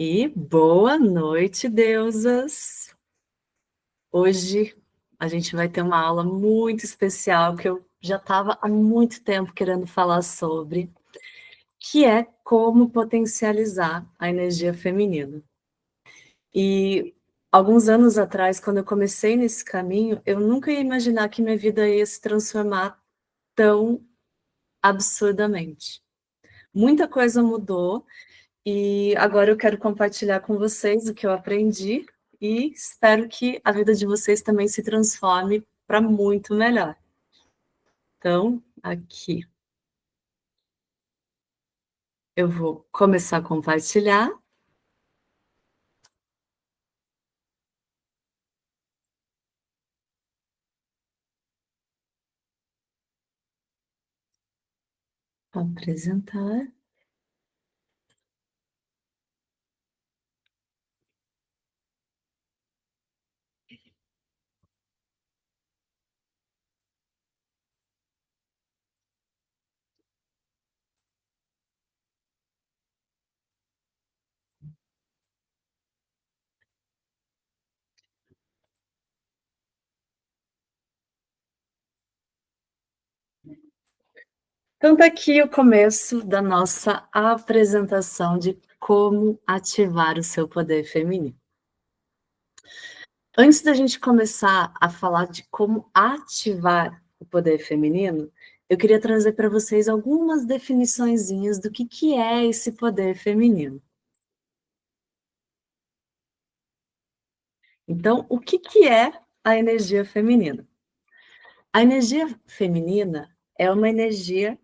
E boa noite, deusas! Hoje a gente vai ter uma aula muito especial que eu já estava há muito tempo querendo falar sobre, que é como potencializar a energia feminina. E alguns anos atrás, quando eu comecei nesse caminho, eu nunca ia imaginar que minha vida ia se transformar tão absurdamente. Muita coisa mudou. E agora eu quero compartilhar com vocês o que eu aprendi e espero que a vida de vocês também se transforme para muito melhor. Então, aqui eu vou começar a compartilhar. Apresentar. Então, está aqui o começo da nossa apresentação de como ativar o seu poder feminino. Antes da gente começar a falar de como ativar o poder feminino, eu queria trazer para vocês algumas definiçõezinhas do que é esse poder feminino. Então, o que é a energia feminina? A energia feminina é uma energia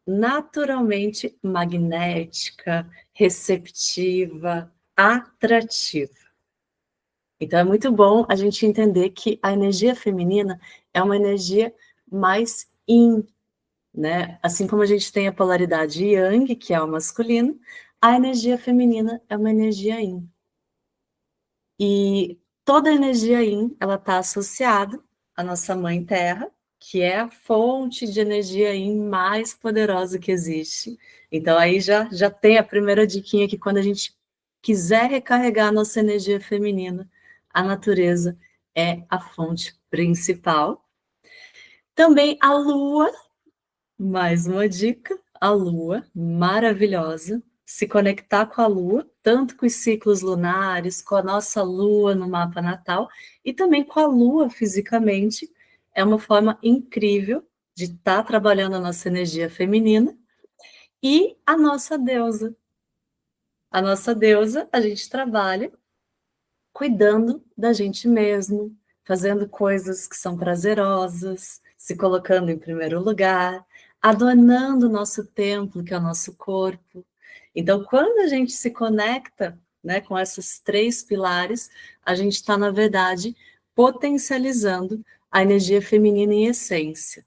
naturalmente magnética, receptiva, atrativa. Então é muito bom a gente entender que a energia feminina é uma energia mais yin, né? Assim como a gente tem a polaridade yang, que é o masculino, a energia feminina é uma energia yin. E toda a energia yin, ela está associada à nossa mãe terra, que é a fonte de energia yin mais poderosa que existe. Então aí já tem a primeira diquinha que quando a gente quiser recarregar a nossa energia feminina, a natureza é a fonte principal. Também a lua, mais uma dica, a lua, maravilhosa, se conectar com a lua, tanto com os ciclos lunares, com a nossa lua no mapa natal, e também com a lua fisicamente, é uma forma incrível de estar trabalhando a nossa energia feminina. E a nossa deusa. A nossa deusa, a gente trabalha cuidando da gente mesmo, fazendo coisas que são prazerosas, se colocando em primeiro lugar, adornando o nosso templo, que é o nosso corpo. Então, quando a gente se conecta, né, com esses três pilares, a gente está, na verdade, potencializando a energia feminina em essência.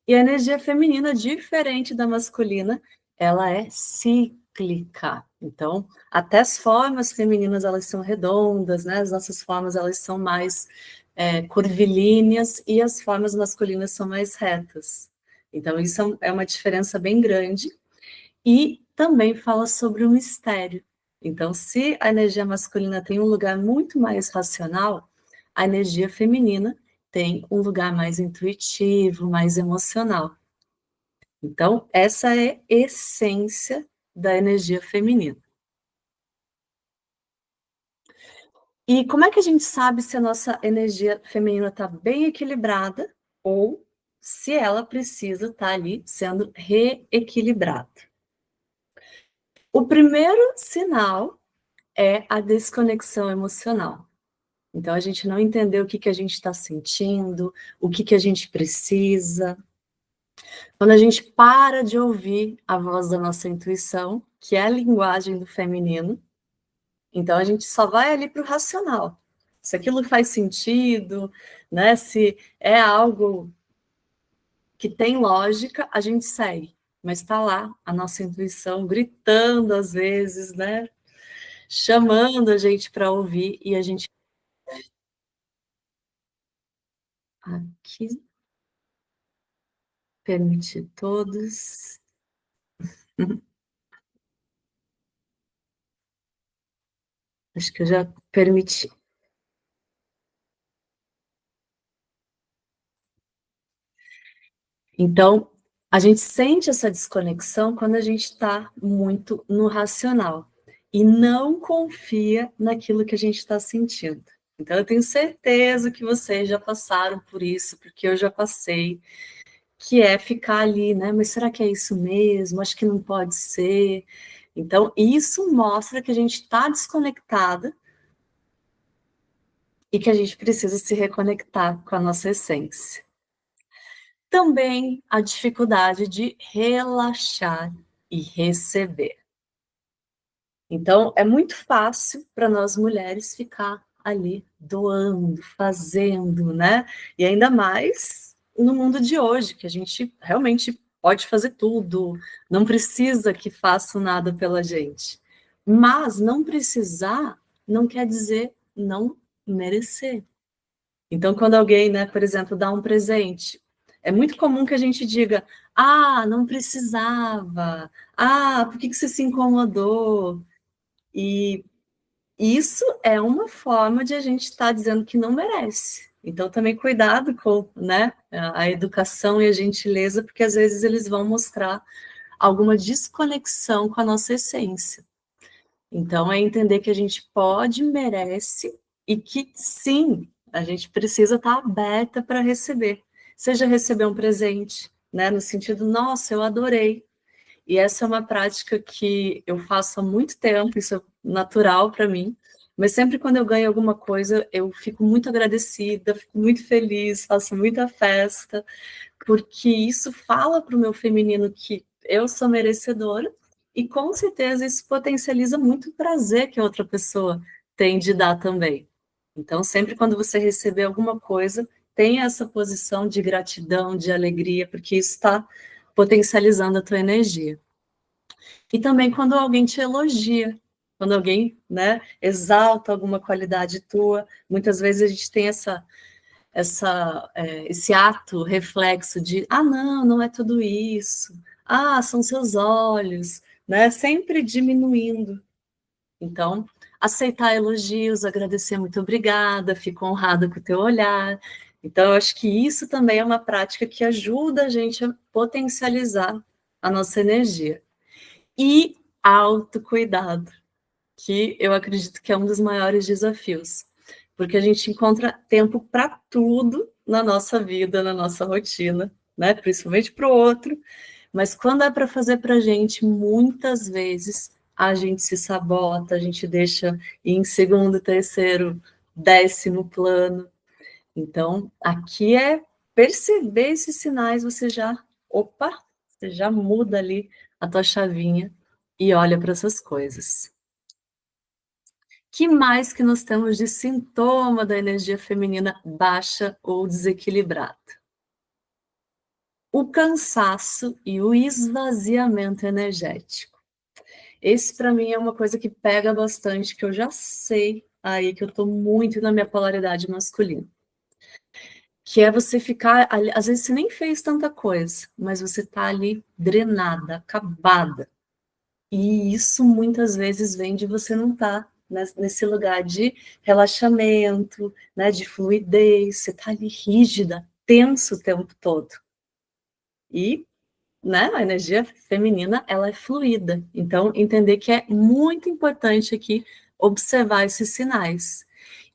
E a energia feminina, diferente da masculina, ela é cíclica. Então, até as formas femininas, elas são redondas, né? As nossas formas, elas são mais curvilíneas e as formas masculinas são mais retas. Então, isso é uma diferença bem grande. E também fala sobre o mistério. Então, se a energia masculina tem um lugar muito mais racional, a energia feminina tem um lugar mais intuitivo, mais emocional. Então, essa é a essência da energia feminina. E como é que a gente sabe se a nossa energia feminina está bem equilibrada ou se ela precisa estar ali sendo reequilibrada? O primeiro sinal é a desconexão emocional. Então, a gente não entendeu o que a gente está sentindo, o que a gente precisa. Quando a gente para de ouvir a voz da nossa intuição, que é a linguagem do feminino, então a gente só vai ali para o racional. Se aquilo faz sentido, né? Se é algo que tem lógica, a gente segue. Mas está lá a nossa intuição gritando às vezes, né? Chamando a gente para ouvir e a gente aqui permitir todos. Acho que eu já permiti. Então, a gente sente essa desconexão quando a gente está muito no racional e não confia naquilo que a gente está sentindo. Então, eu tenho certeza que vocês já passaram por isso, porque eu já passei, que é ficar ali, né? Mas será que é isso mesmo? Acho que não pode ser. Então, isso mostra que a gente está desconectada e que a gente precisa se reconectar com a nossa essência. Também a dificuldade de relaxar e receber. Então, é muito fácil para nós mulheres ficar ali doando, fazendo, né? E ainda mais no mundo de hoje, que a gente realmente pode fazer tudo, não precisa que façam nada pela gente. Mas não precisar não quer dizer não merecer. Então, quando alguém, né, por exemplo, dá um presente, é muito comum que a gente diga: ah, não precisava, ah, por que que você se incomodou? E isso é uma forma de a gente estar dizendo que não merece. Então, também cuidado com, né, a educação e a gentileza, porque às vezes eles vão mostrar alguma desconexão com a nossa essência. Então, é entender que a gente pode, merece e que sim, a gente precisa estar aberta para receber. Seja receber um presente, né, no sentido, nossa, eu adorei. E essa é uma prática que eu faço há muito tempo, isso é natural para mim. Mas sempre quando eu ganho alguma coisa, eu fico muito agradecida, fico muito feliz, faço muita festa, porque isso fala para o meu feminino que eu sou merecedora e com certeza isso potencializa muito o prazer que a outra pessoa tem de dar também. Então, sempre quando você receber alguma coisa, tenha essa posição de gratidão, de alegria, porque isso está potencializando a tua energia. E também quando alguém te elogia, quando alguém, né, exalta alguma qualidade tua, muitas vezes a gente tem esse ato reflexo de não, não é tudo isso, são seus olhos, né? Sempre diminuindo. Então, aceitar elogios, agradecer, muito obrigada, fico honrada com o teu olhar. Então, eu acho que isso também é uma prática que ajuda a gente a potencializar a nossa energia. E autocuidado, que eu acredito que é um dos maiores desafios, porque a gente encontra tempo para tudo na nossa vida, na nossa rotina, né? Principalmente para o outro, mas quando é para fazer para a gente, muitas vezes a gente se sabota, a gente deixa em segundo, terceiro, décimo plano. Então, aqui é perceber esses sinais, opa, você já muda ali a tua chavinha e olha para essas coisas. Que mais que nós temos de sintoma da energia feminina baixa ou desequilibrada? O cansaço e o esvaziamento energético. Esse, para mim, é uma coisa que pega bastante, que eu já sei aí que eu estou muito na minha polaridade masculina. Que é você ficar, às vezes você nem fez tanta coisa, mas você está ali drenada, acabada. E isso muitas vezes vem de você não estar nesse lugar de relaxamento, né, de fluidez, você está ali rígida, tenso o tempo todo. E, né, a energia feminina, ela é fluida. Então, entender que é muito importante aqui observar esses sinais.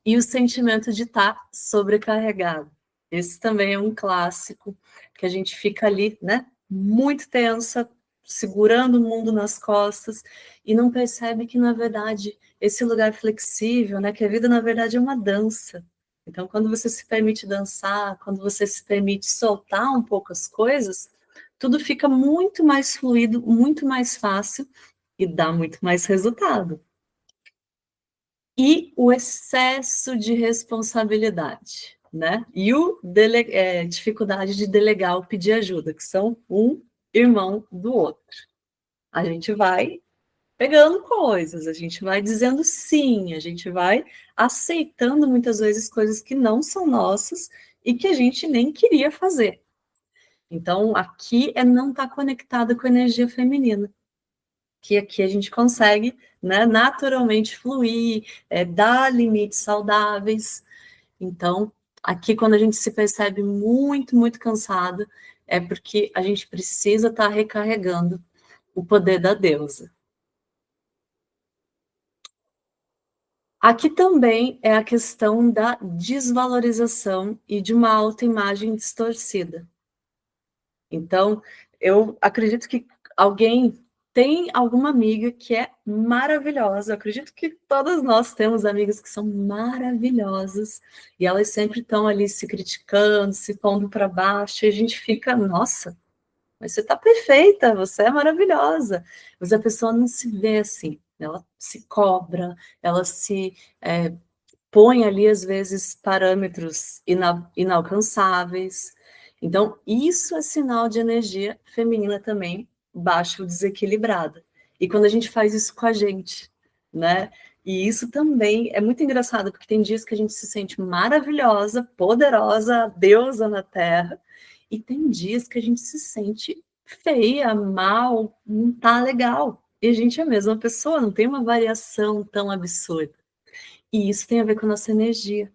E o sentimento de estar sobrecarregado. Esse também é um clássico, que a gente fica ali, né, muito tensa, segurando o mundo nas costas, e não percebe que, na verdade, esse lugar flexível, né, que a vida, na verdade, é uma dança. Então, quando você se permite dançar, quando você se permite soltar um pouco as coisas, tudo fica muito mais fluido, muito mais fácil e dá muito mais resultado. E o excesso de responsabilidade, né? E dificuldade de delegar ou pedir ajuda, que são um irmão do outro. A gente vai pegando coisas, a gente vai dizendo sim, a gente vai aceitando muitas vezes coisas que não são nossas e que a gente nem queria fazer. Então, aqui é não estar conectada com a energia feminina, que aqui a gente consegue, né, naturalmente fluir, dar limites saudáveis. Então, aqui quando a gente se percebe muito, muito cansado, é porque a gente precisa estar recarregando o poder da deusa. Aqui também é a questão da desvalorização e de uma autoimagem distorcida. Então, eu acredito que alguém tem alguma amiga que é maravilhosa. Eu acredito que todas nós temos amigas que são maravilhosas e elas sempre estão ali se criticando, se pondo para baixo, e a gente fica, nossa, mas você está perfeita, você é maravilhosa. Mas a pessoa não se vê assim, ela se cobra, ela se põe ali, às vezes, parâmetros inalcançáveis. Então, isso é sinal de energia feminina também, baixa ou desequilibrada. E quando a gente faz isso com a gente, né? E isso também é muito engraçado, porque tem dias que a gente se sente maravilhosa, poderosa, deusa na Terra, e tem dias que a gente se sente feia, mal, não tá legal. E a gente é a mesma pessoa, não tem uma variação tão absurda. E isso tem a ver com a nossa energia.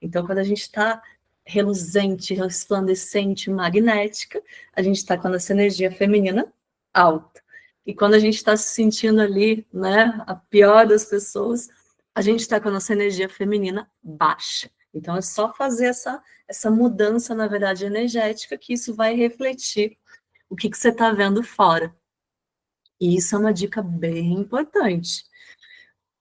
Então, quando a gente está reluzente, resplandecente, magnética, a gente está com a nossa energia feminina alta. E quando a gente está se sentindo ali, né, a pior das pessoas, a gente está com a nossa energia feminina baixa. Então, é só fazer essa mudança, na verdade, energética, que isso vai refletir o que você está vendo fora. E isso é uma dica bem importante.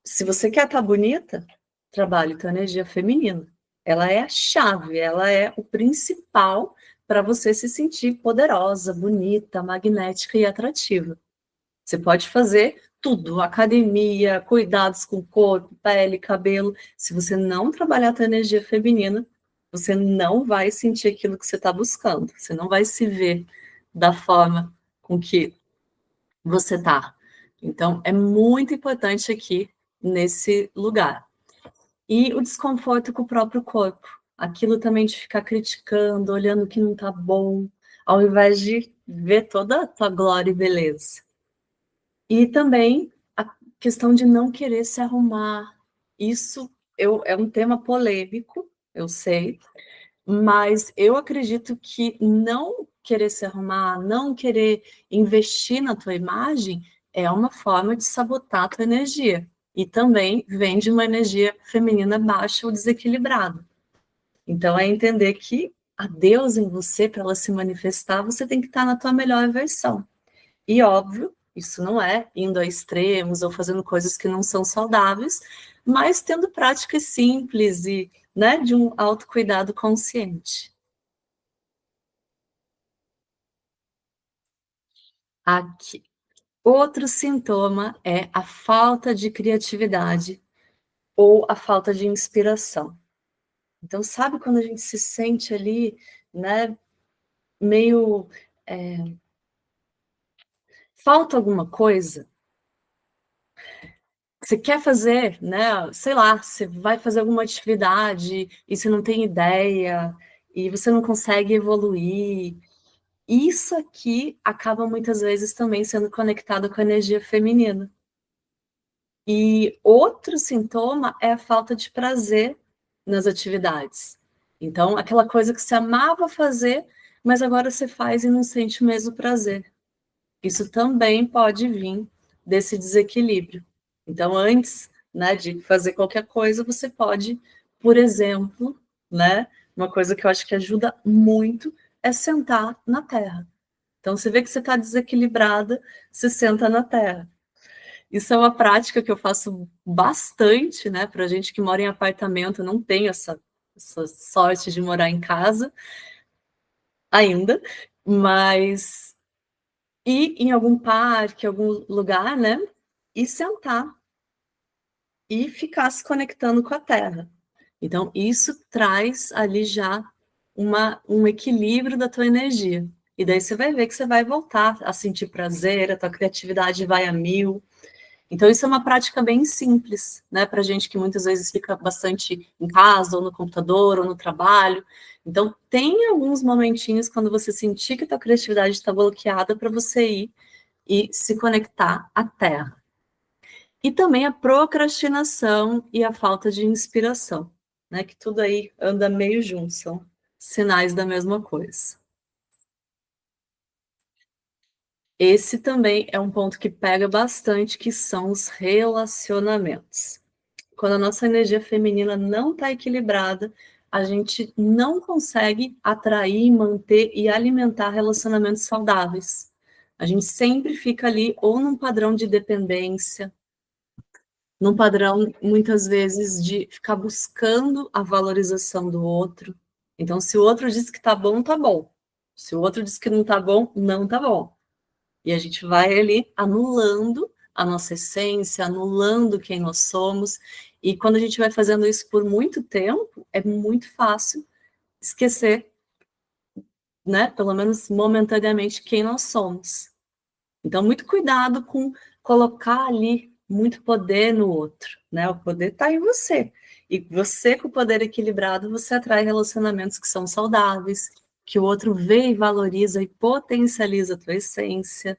Se você quer estar bonita, trabalhe tua energia feminina. Ela é a chave, ela é o principal para você se sentir poderosa, bonita, magnética e atrativa. Você pode fazer tudo, academia, cuidados com o corpo, pele, cabelo. Se você não trabalhar a tua energia feminina, você não vai sentir aquilo que você está buscando. Você não vai se ver da forma com que você está. Então, é muito importante aqui nesse lugar. E o desconforto com o próprio corpo. Aquilo também de ficar criticando, olhando o que não está bom, ao invés de ver toda a tua glória e beleza. E também a questão de não querer se arrumar. Isso é um tema polêmico, eu sei, mas eu acredito que não querer se arrumar, não querer investir na tua imagem é uma forma de sabotar a tua energia. E também vem de uma energia feminina baixa ou desequilibrada. Então é entender que a deusa em você, para ela se manifestar, você tem que estar na tua melhor versão. E óbvio, isso não é indo a extremos ou fazendo coisas que não são saudáveis, mas tendo práticas simples e, né, de um autocuidado consciente. Aqui. Outro sintoma é a falta de criatividade ou a falta de inspiração. Então, sabe quando a gente se sente ali, né, meio falta alguma coisa? Você quer fazer, né, sei lá, você vai fazer alguma atividade e você não tem ideia, e você não consegue evoluir. Isso aqui acaba muitas vezes também sendo conectado com a energia feminina. E outro sintoma é a falta de prazer nas atividades. Então, aquela coisa que você amava fazer, mas agora você faz e não sente o mesmo prazer. Isso também pode vir desse desequilíbrio. Então, antes, né, de fazer qualquer coisa, você pode, por exemplo, né, uma coisa que eu acho que ajuda muito é sentar na terra. Então, você vê que você está desequilibrada, você senta na terra. Isso é uma prática que eu faço bastante, né, para gente que mora em apartamento, não tem essa sorte de morar em casa ainda, mas ir em algum parque, algum lugar, né, e sentar e ficar se conectando com a terra. Então, isso traz ali já um equilíbrio da tua energia. E daí você vai ver que você vai voltar a sentir prazer, a tua criatividade vai a mil. Então, isso é uma prática bem simples, né, para gente que muitas vezes fica bastante em casa, ou no computador, ou no trabalho. Então, tem alguns momentinhos quando você sentir que a tua criatividade está bloqueada para você ir e se conectar à terra. E também a procrastinação e a falta de inspiração, né, que tudo aí anda meio junto, são sinais da mesma coisa. Esse também é um ponto que pega bastante, que são os relacionamentos. Quando a nossa energia feminina não está equilibrada, a gente não consegue atrair, manter e alimentar relacionamentos saudáveis. A gente sempre fica ali ou num padrão de dependência, num padrão, muitas vezes, de ficar buscando a valorização do outro. Então, se o outro diz que está bom, tá bom. Se o outro diz que não está bom, não está bom. E a gente vai ali anulando a nossa essência, anulando quem nós somos. E quando a gente vai fazendo isso por muito tempo, é muito fácil esquecer, né, pelo menos momentaneamente, quem nós somos. Então, muito cuidado com colocar ali muito poder no outro, né? O poder está em você. E você, com o poder equilibrado, você atrai relacionamentos que são saudáveis, que o outro vê e valoriza e potencializa a tua essência.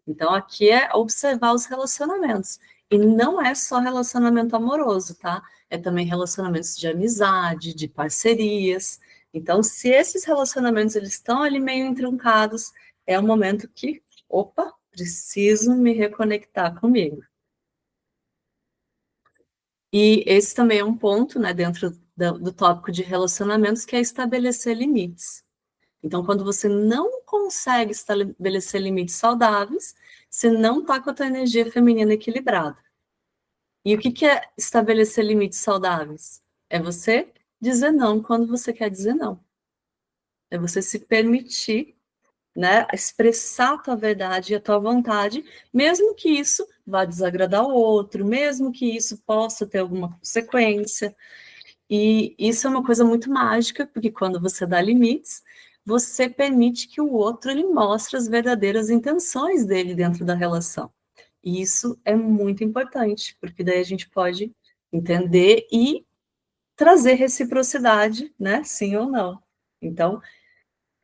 Então, aqui é observar os relacionamentos. E não é só relacionamento amoroso, tá? É também relacionamentos de amizade, de parcerias. Então, se esses relacionamentos eles estão ali meio entroncados, é o momento que, opa, preciso me reconectar comigo. E esse também é um ponto, né, dentro do tópico de relacionamentos, que é estabelecer limites. Então, quando você não consegue estabelecer limites saudáveis, você não está com a tua energia feminina equilibrada. E o que é estabelecer limites saudáveis? É você dizer não quando você quer dizer não. É você se permitir, né, expressar a tua verdade e a tua vontade, mesmo que isso vá desagradar o outro, mesmo que isso possa ter alguma consequência. E isso é uma coisa muito mágica, porque quando você dá limites, você permite que o outro ele mostre as verdadeiras intenções dele dentro da relação. E isso é muito importante, porque daí a gente pode entender e trazer reciprocidade, né? Sim ou não. Então,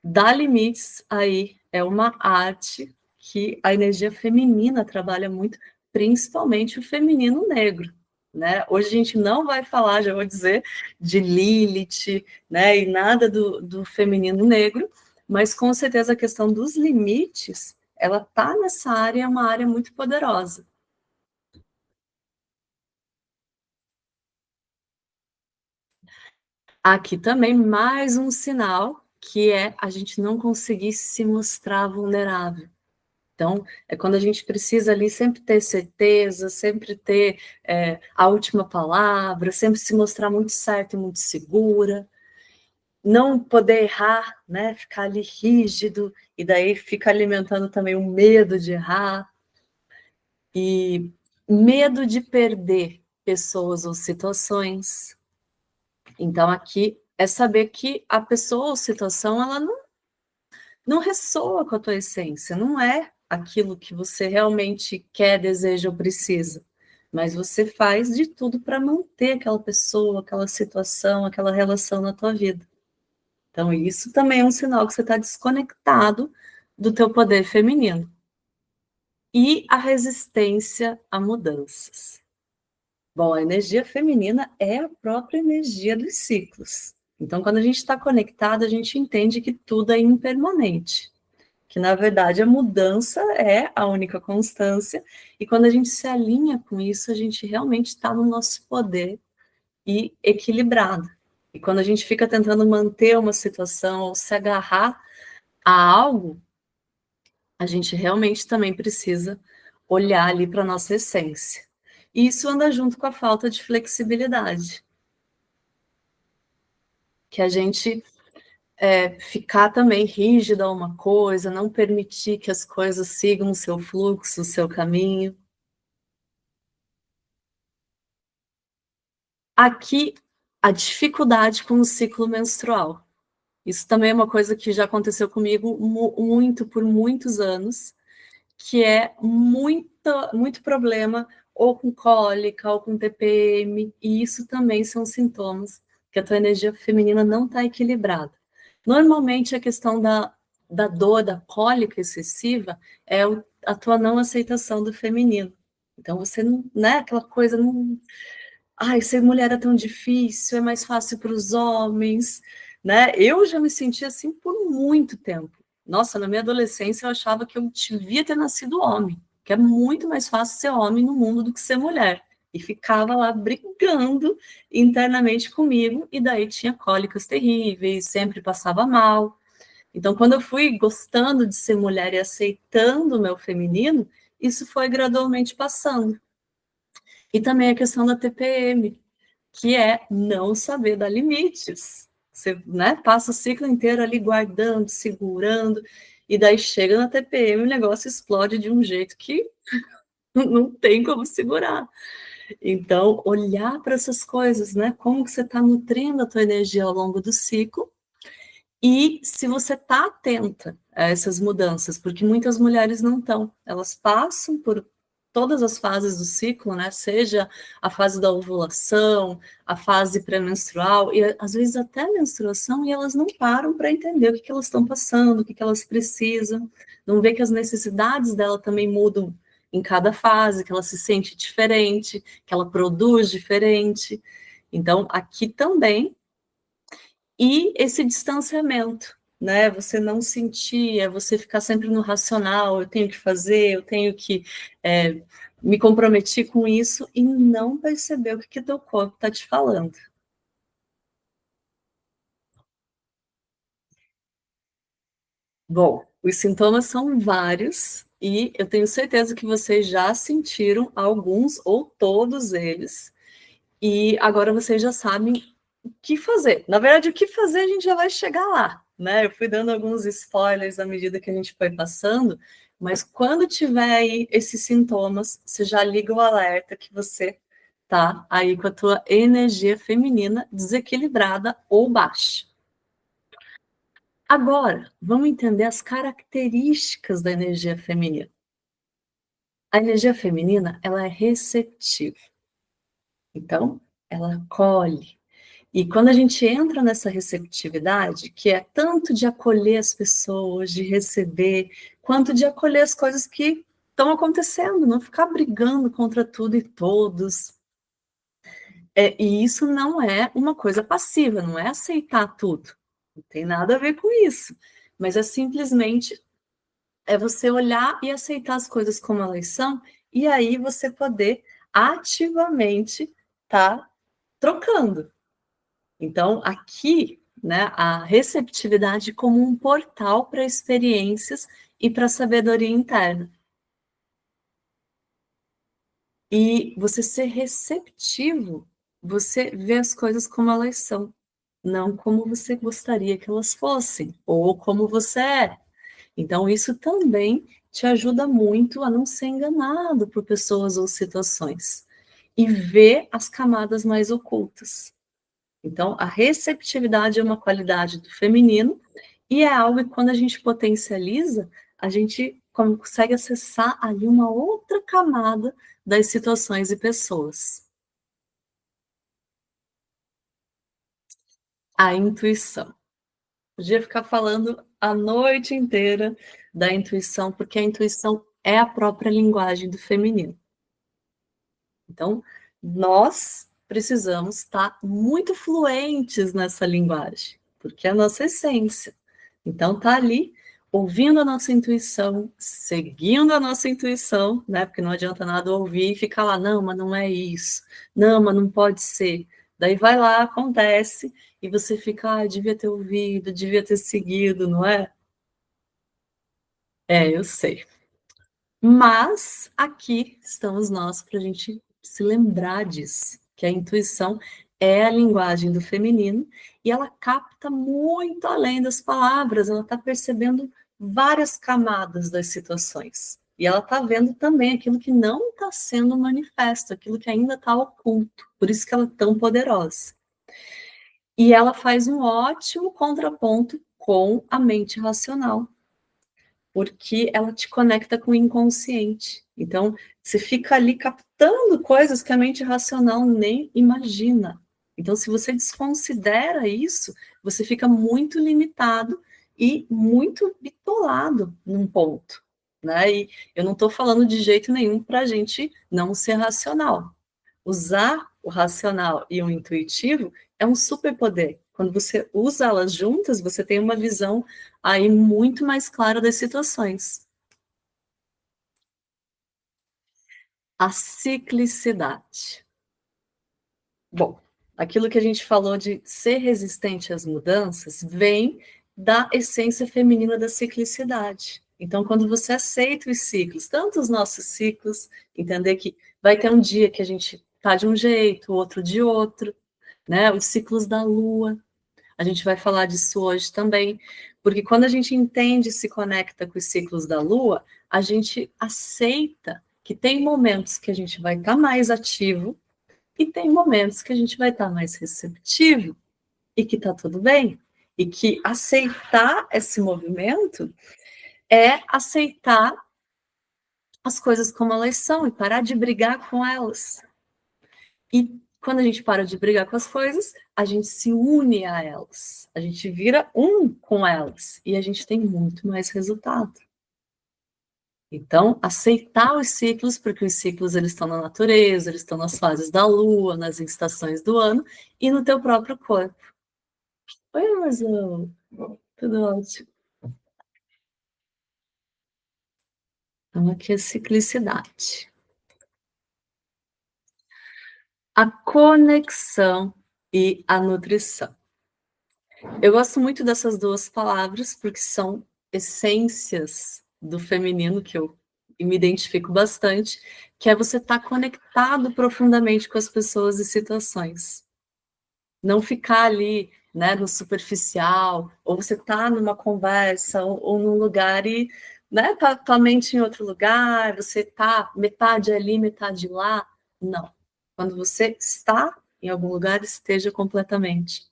dar limites aí é uma arte que a energia feminina trabalha muito, principalmente o feminino negro, né? Hoje a gente não vai falar, já vou dizer, de Lilith, né? E nada do feminino negro, mas com certeza a questão dos limites, ela tá nessa área, é uma área muito poderosa. Aqui também mais um sinal que é a gente não conseguir se mostrar vulnerável. Então, é quando a gente precisa ali sempre ter certeza, sempre ter a última palavra, sempre se mostrar muito certa e muito segura, não poder errar, né? Ficar ali rígido, e daí fica alimentando também o medo de errar, e medo de perder pessoas ou situações. Então, aqui é saber que a pessoa ou situação, ela não ressoa com a tua essência, não é aquilo que você realmente quer, deseja ou precisa, mas você faz de tudo para manter aquela pessoa, aquela situação, aquela relação na tua vida. Então isso também é um sinal que você está desconectado do teu poder feminino. E a resistência a mudanças. Bom, a energia feminina é a própria energia dos ciclos. Então, quando a gente está conectado, a gente entende que tudo é impermanente, que na verdade a mudança é a única constância, e quando a gente se alinha com isso, a gente realmente está no nosso poder e equilibrado. E quando a gente fica tentando manter uma situação ou se agarrar a algo, a gente realmente também precisa olhar ali para a nossa essência. E isso anda junto com a falta de flexibilidade, que a gente ficar também rígido a uma coisa, não permitir que as coisas sigam o seu fluxo, o seu caminho. Aqui, a dificuldade com o ciclo menstrual. Isso também é uma coisa que já aconteceu comigo muito, por muitos anos, que é muito problema ou com cólica, ou com TPM, e isso também são sintomas que a tua energia feminina não está equilibrada. Normalmente, a questão da dor, da cólica excessiva, é a tua não aceitação do feminino. Então você não, né, aquela coisa não, ai, ser mulher é tão difícil, é mais fácil para os homens, né? Eu já me senti assim por muito tempo. Nossa, na minha adolescência eu achava que eu devia ter nascido homem, que é muito mais fácil ser homem no mundo do que ser mulher. E ficava lá brigando internamente comigo, e daí tinha cólicas terríveis, sempre passava mal. Então, quando eu fui gostando de ser mulher e aceitando o meu feminino, isso foi gradualmente passando. E também a questão da TPM, que é não saber dar limites. Você, né, passa o ciclo inteiro ali guardando, segurando, e daí chega na TPM, o negócio explode de um jeito que não tem como segurar. Então, olhar para essas coisas, né? Como que você está nutrindo a tua energia ao longo do ciclo, e se você está atenta a essas mudanças, porque muitas mulheres não estão, elas passam por todas as fases do ciclo, né? Seja a fase da ovulação, a fase pré-menstrual, e às vezes até a menstruação, e elas não param para entender o que elas estão passando, o que elas precisam, não vê que as necessidades dela também mudam em cada fase, que ela se sente diferente, que ela produz diferente. Então, aqui também, e esse distanciamento, né? Você não sentir, é você ficar sempre no racional, eu tenho que fazer, eu tenho que me comprometer com isso e não perceber o que teu corpo está te falando. Bom, os sintomas são vários e eu tenho certeza que vocês já sentiram alguns ou todos eles. E agora vocês já sabem o que fazer. Na verdade, o que fazer a gente já vai chegar lá, né? Eu fui dando alguns spoilers à medida que a gente foi passando, mas quando tiver aí esses sintomas, você já liga o alerta que você tá aí com a tua energia feminina desequilibrada ou baixa. Agora, vamos entender as características da energia feminina. A energia feminina, ela é receptiva. Então, ela acolhe. E quando a gente entra nessa receptividade, que é tanto de acolher as pessoas, de receber, quanto de acolher as coisas que estão acontecendo, não ficar brigando contra tudo e todos. E isso não é uma coisa passiva, não é aceitar tudo. Não tem nada a ver com isso. Mas é simplesmente você olhar e aceitar as coisas como elas são, e aí você poder ativamente estar trocando. Então, aqui, né, a receptividade como um portal para experiências e para sabedoria interna. E você ser receptivo, você vê as coisas como elas são, não como você gostaria que elas fossem, ou como você é. Então, isso também te ajuda muito a não ser enganado por pessoas ou situações. E ver as camadas mais ocultas. Então, a receptividade é uma qualidade do feminino e é algo que, quando a gente potencializa, a gente consegue acessar ali uma outra camada das situações e pessoas. A intuição. Podia ficar falando a noite inteira da intuição, porque a intuição é a própria linguagem do feminino. Então, nós precisamos estar muito fluentes nessa linguagem, porque é a nossa essência. Então, tá ali ouvindo a nossa intuição, seguindo a nossa intuição, né? Porque não adianta nada ouvir e ficar lá, não, mas não é isso, não, mas não pode ser. Daí vai lá, acontece, e você fica, ah, devia ter ouvido, devia ter seguido, não é? Eu sei. Mas aqui estamos nós para a gente se lembrar disso, que a intuição é a linguagem do feminino e ela capta muito além das palavras, ela está percebendo várias camadas das situações. E ela está vendo também aquilo que não está sendo manifesto, aquilo que ainda está oculto. Por isso que ela é tão poderosa. E ela faz um ótimo contraponto com a mente racional, porque ela te conecta com o inconsciente. Então, você fica ali captando coisas que a mente racional nem imagina. Então, se você desconsidera isso, você fica muito limitado e muito bitolado num ponto. né? E eu não estou falando de jeito nenhum para a gente não ser racional. Usar o racional e o intuitivo é um superpoder. Quando você usa elas juntas, você tem uma visão aí muito mais clara das situações. A ciclicidade. Bom, aquilo que a gente falou de ser resistente às mudanças vem da essência feminina da ciclicidade. Então, quando você aceita os ciclos, tanto os nossos ciclos, entender que vai ter um dia que a gente está de um jeito, outro de outro, né? Os ciclos da lua, a gente vai falar disso hoje também, porque quando a gente entende e se conecta com os ciclos da lua, a gente aceita que tem momentos que a gente vai estar mais ativo e tem momentos que a gente vai estar mais receptivo e que está tudo bem. E que aceitar esse movimento é aceitar as coisas como elas são e parar de brigar com elas. E quando a gente para de brigar com as coisas, a gente se une a elas. A gente vira um com elas e a gente tem muito mais resultado. Então, aceitar os ciclos, porque os ciclos eles estão na natureza, eles estão nas fases da lua, nas estações do ano e no teu próprio corpo. Oi, amorzão. Tudo ótimo. Então, aqui é ciclicidade. A conexão e a nutrição. Eu gosto muito dessas duas palavras porque são essências do feminino que eu me identifico bastante, que é você estar conectado profundamente com as pessoas e situações. Não ficar ali, né, no superficial, ou você tá numa conversa ou num lugar e, né, tá tua mente em outro lugar, você tá metade ali, metade lá. Não. Quando você está em algum lugar, esteja completamente.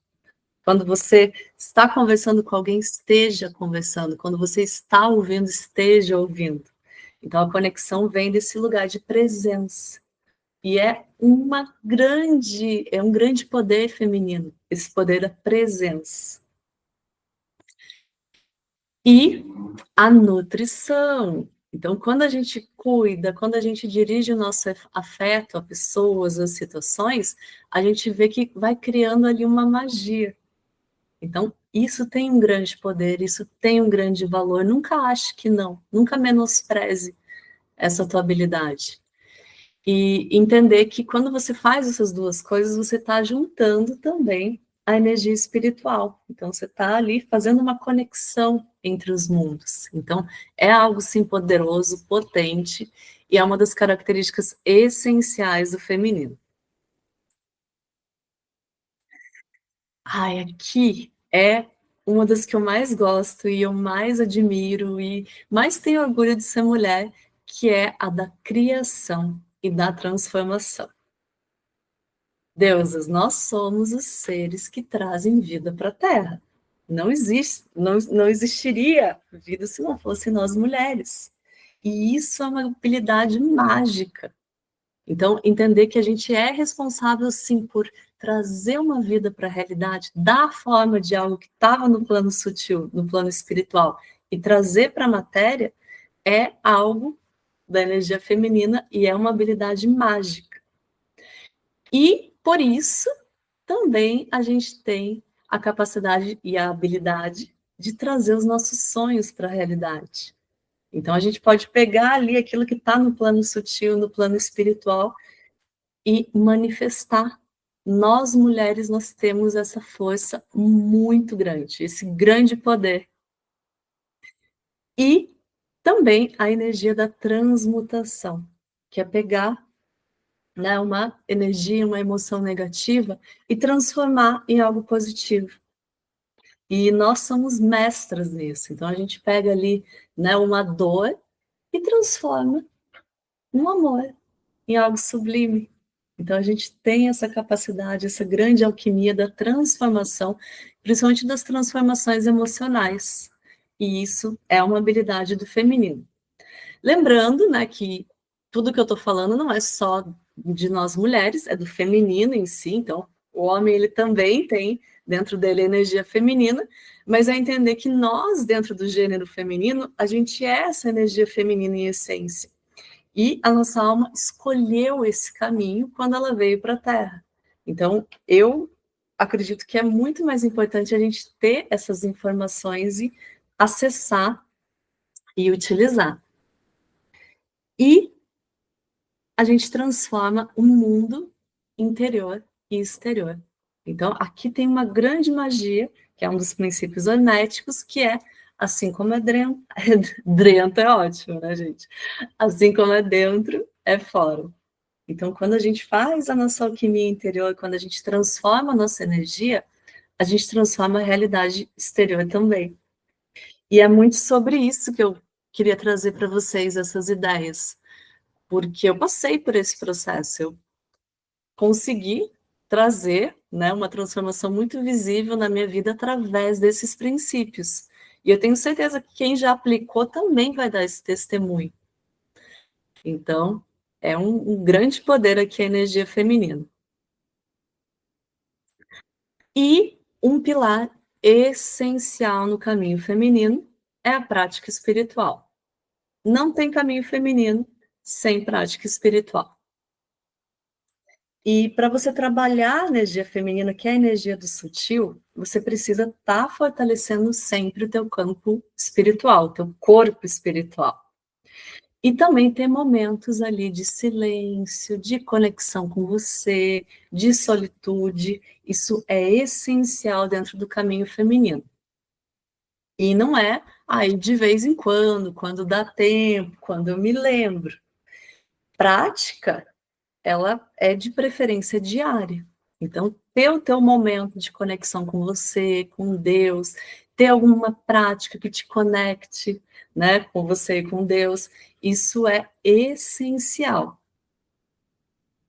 Quando você está conversando com alguém, esteja conversando. Quando você está ouvindo, esteja ouvindo. Então, a conexão vem desse lugar de presença. E é um grande poder feminino, esse poder da presença. E a nutrição. Então, quando a gente cuida, quando a gente dirige o nosso afeto a pessoas, a situações, a gente vê que vai criando ali uma magia. Então, isso tem um grande poder, isso tem um grande valor. Nunca ache que não, nunca menospreze essa tua habilidade. E entender que quando você faz essas duas coisas, você está juntando também a energia espiritual. Então, você está ali fazendo uma conexão entre os mundos. Então, é algo, sim, poderoso, potente, e é uma das características essenciais do feminino. Ai, aqui é uma das que eu mais gosto e eu mais admiro e mais tenho orgulho de ser mulher, que é a da criação e da transformação. Deusas, nós somos os seres que trazem vida para a Terra. Não existiria vida se não fosse nós mulheres. E isso é uma habilidade mágica. Então, entender que a gente é responsável, sim, por trazer uma vida para a realidade, dar forma de algo que estava no plano sutil, no plano espiritual, e trazer para a matéria, é algo da energia feminina e é uma habilidade mágica. E, por isso, também a gente tem a capacidade e a habilidade de trazer os nossos sonhos para a realidade. Então, a gente pode pegar ali aquilo que está no plano sutil, no plano espiritual, e manifestar. Nós, mulheres, nós temos essa força muito grande, esse grande poder. E também a energia da transmutação, que é pegar, né, uma energia, uma emoção negativa e transformar em algo positivo. E nós somos mestras nisso. Então a gente pega ali, né, uma dor e transforma um amor em algo sublime. Então a gente tem essa capacidade, essa grande alquimia da transformação, principalmente das transformações emocionais. E isso é uma habilidade do feminino. Lembrando, né, que tudo que eu estou falando não é só de nós mulheres, é do feminino em si, então O homem, ele também tem dentro dele a energia feminina, mas é entender que nós, dentro do gênero feminino, a gente é essa energia feminina em essência. E a nossa alma escolheu esse caminho quando ela veio para a Terra. Então, eu acredito que é muito mais importante a gente ter essas informações e acessar e utilizar. E a gente transforma o mundo interior e exterior. Então, aqui tem uma grande magia, que é um dos princípios herméticos, que é assim como é dentro, dentro é ótimo, né, gente? Assim como é dentro, é fora. Então, quando a gente faz a nossa alquimia interior, quando a gente transforma a nossa energia, a gente transforma a realidade exterior também. E é muito sobre isso que eu queria trazer para vocês essas ideias, porque eu passei por esse processo, eu consegui trazer, né, uma transformação muito visível na minha vida através desses princípios. E eu tenho certeza que quem já aplicou também vai dar esse testemunho. Então, é um grande poder aqui a energia feminina. E um pilar essencial no caminho feminino é a prática espiritual. Não tem caminho feminino sem prática espiritual. E para você trabalhar a energia feminina, que é a energia do sutil, você precisa estar fortalecendo sempre o teu campo espiritual, o teu corpo espiritual. E também ter momentos ali de silêncio, de conexão com você, de solitude. Isso é essencial dentro do caminho feminino. E não é aí de vez em quando dá tempo, quando eu me lembro. Prática, ela é de preferência diária. Então, ter o teu momento de conexão com você, com Deus, ter alguma prática que te conecte, né, com você e com Deus, isso é essencial.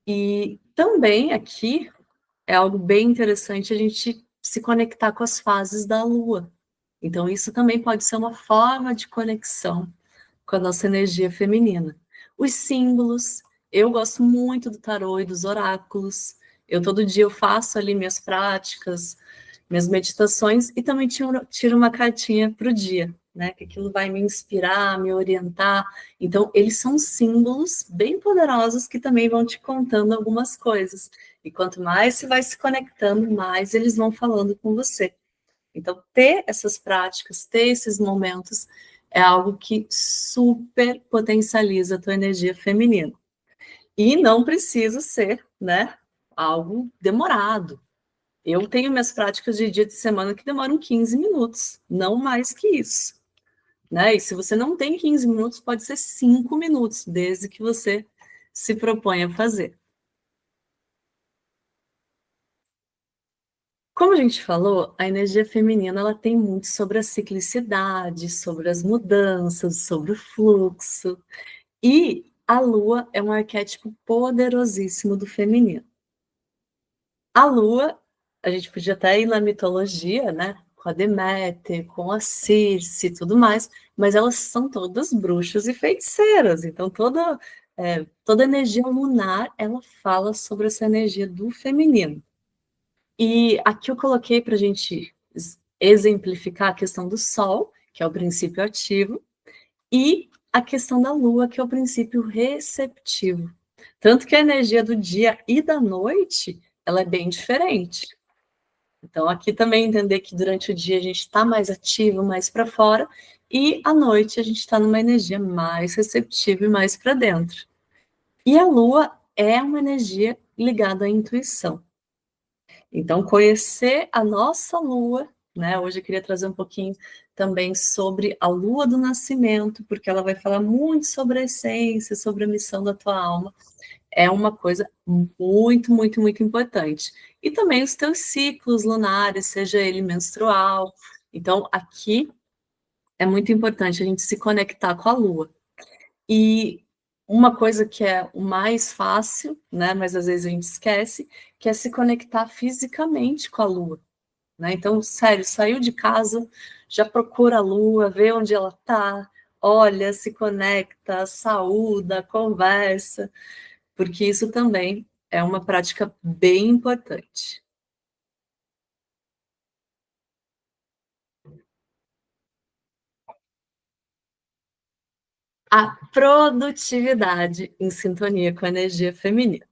E também aqui é algo bem interessante a gente se conectar com as fases da Lua. Então, isso também pode ser uma forma de conexão com a nossa energia feminina. Os símbolos, eu gosto muito do tarô e dos oráculos. Eu todo dia eu faço ali minhas práticas, minhas meditações e também tiro uma cartinha para o dia, né? Que aquilo vai me inspirar, me orientar. Então, eles são símbolos bem poderosos que também vão te contando algumas coisas. E quanto mais você vai se conectando, mais eles vão falando com você. Então, ter essas práticas, ter esses momentos, é algo que super potencializa a tua energia feminina. E não precisa ser, né, algo demorado. Eu tenho minhas práticas de dia de semana que demoram 15 minutos, não mais que isso. Né? E se você não tem 15 minutos, pode ser 5 minutos, desde que você se propõe a fazer. Como a gente falou, a energia feminina ela tem muito sobre a ciclicidade, sobre as mudanças, sobre o fluxo. E a lua é um arquétipo poderosíssimo do feminino. A lua, a gente podia até ir na mitologia, né? Com a Deméter, com a Circe e tudo mais, mas elas são todas bruxas e feiticeiras. Então, toda energia lunar, ela fala sobre essa energia do feminino. E aqui eu coloquei para a gente exemplificar a questão do Sol, que é o princípio ativo, e a questão da Lua, que é o princípio receptivo. Tanto que a energia do dia e da noite, ela é bem diferente. Então, aqui também entender que durante o dia a gente está mais ativo, mais para fora, e à noite a gente está numa energia mais receptiva e mais para dentro. E a Lua é uma energia ligada à intuição. Então, conhecer a nossa lua, né? Hoje eu queria trazer um pouquinho também sobre a lua do nascimento, porque ela vai falar muito sobre a essência, sobre a missão da tua alma. É uma coisa muito, muito, muito importante. E também os teus ciclos lunares, seja ele menstrual. Então, aqui é muito importante a gente se conectar com a lua. E uma coisa que é o mais fácil, né, mas às vezes a gente esquece, que é se conectar fisicamente com a lua, né? Então, sério, saiu de casa, já procura a lua, vê onde ela está, olha, se conecta, saúda, conversa, porque isso também é uma prática bem importante. A produtividade em sintonia com a energia feminina.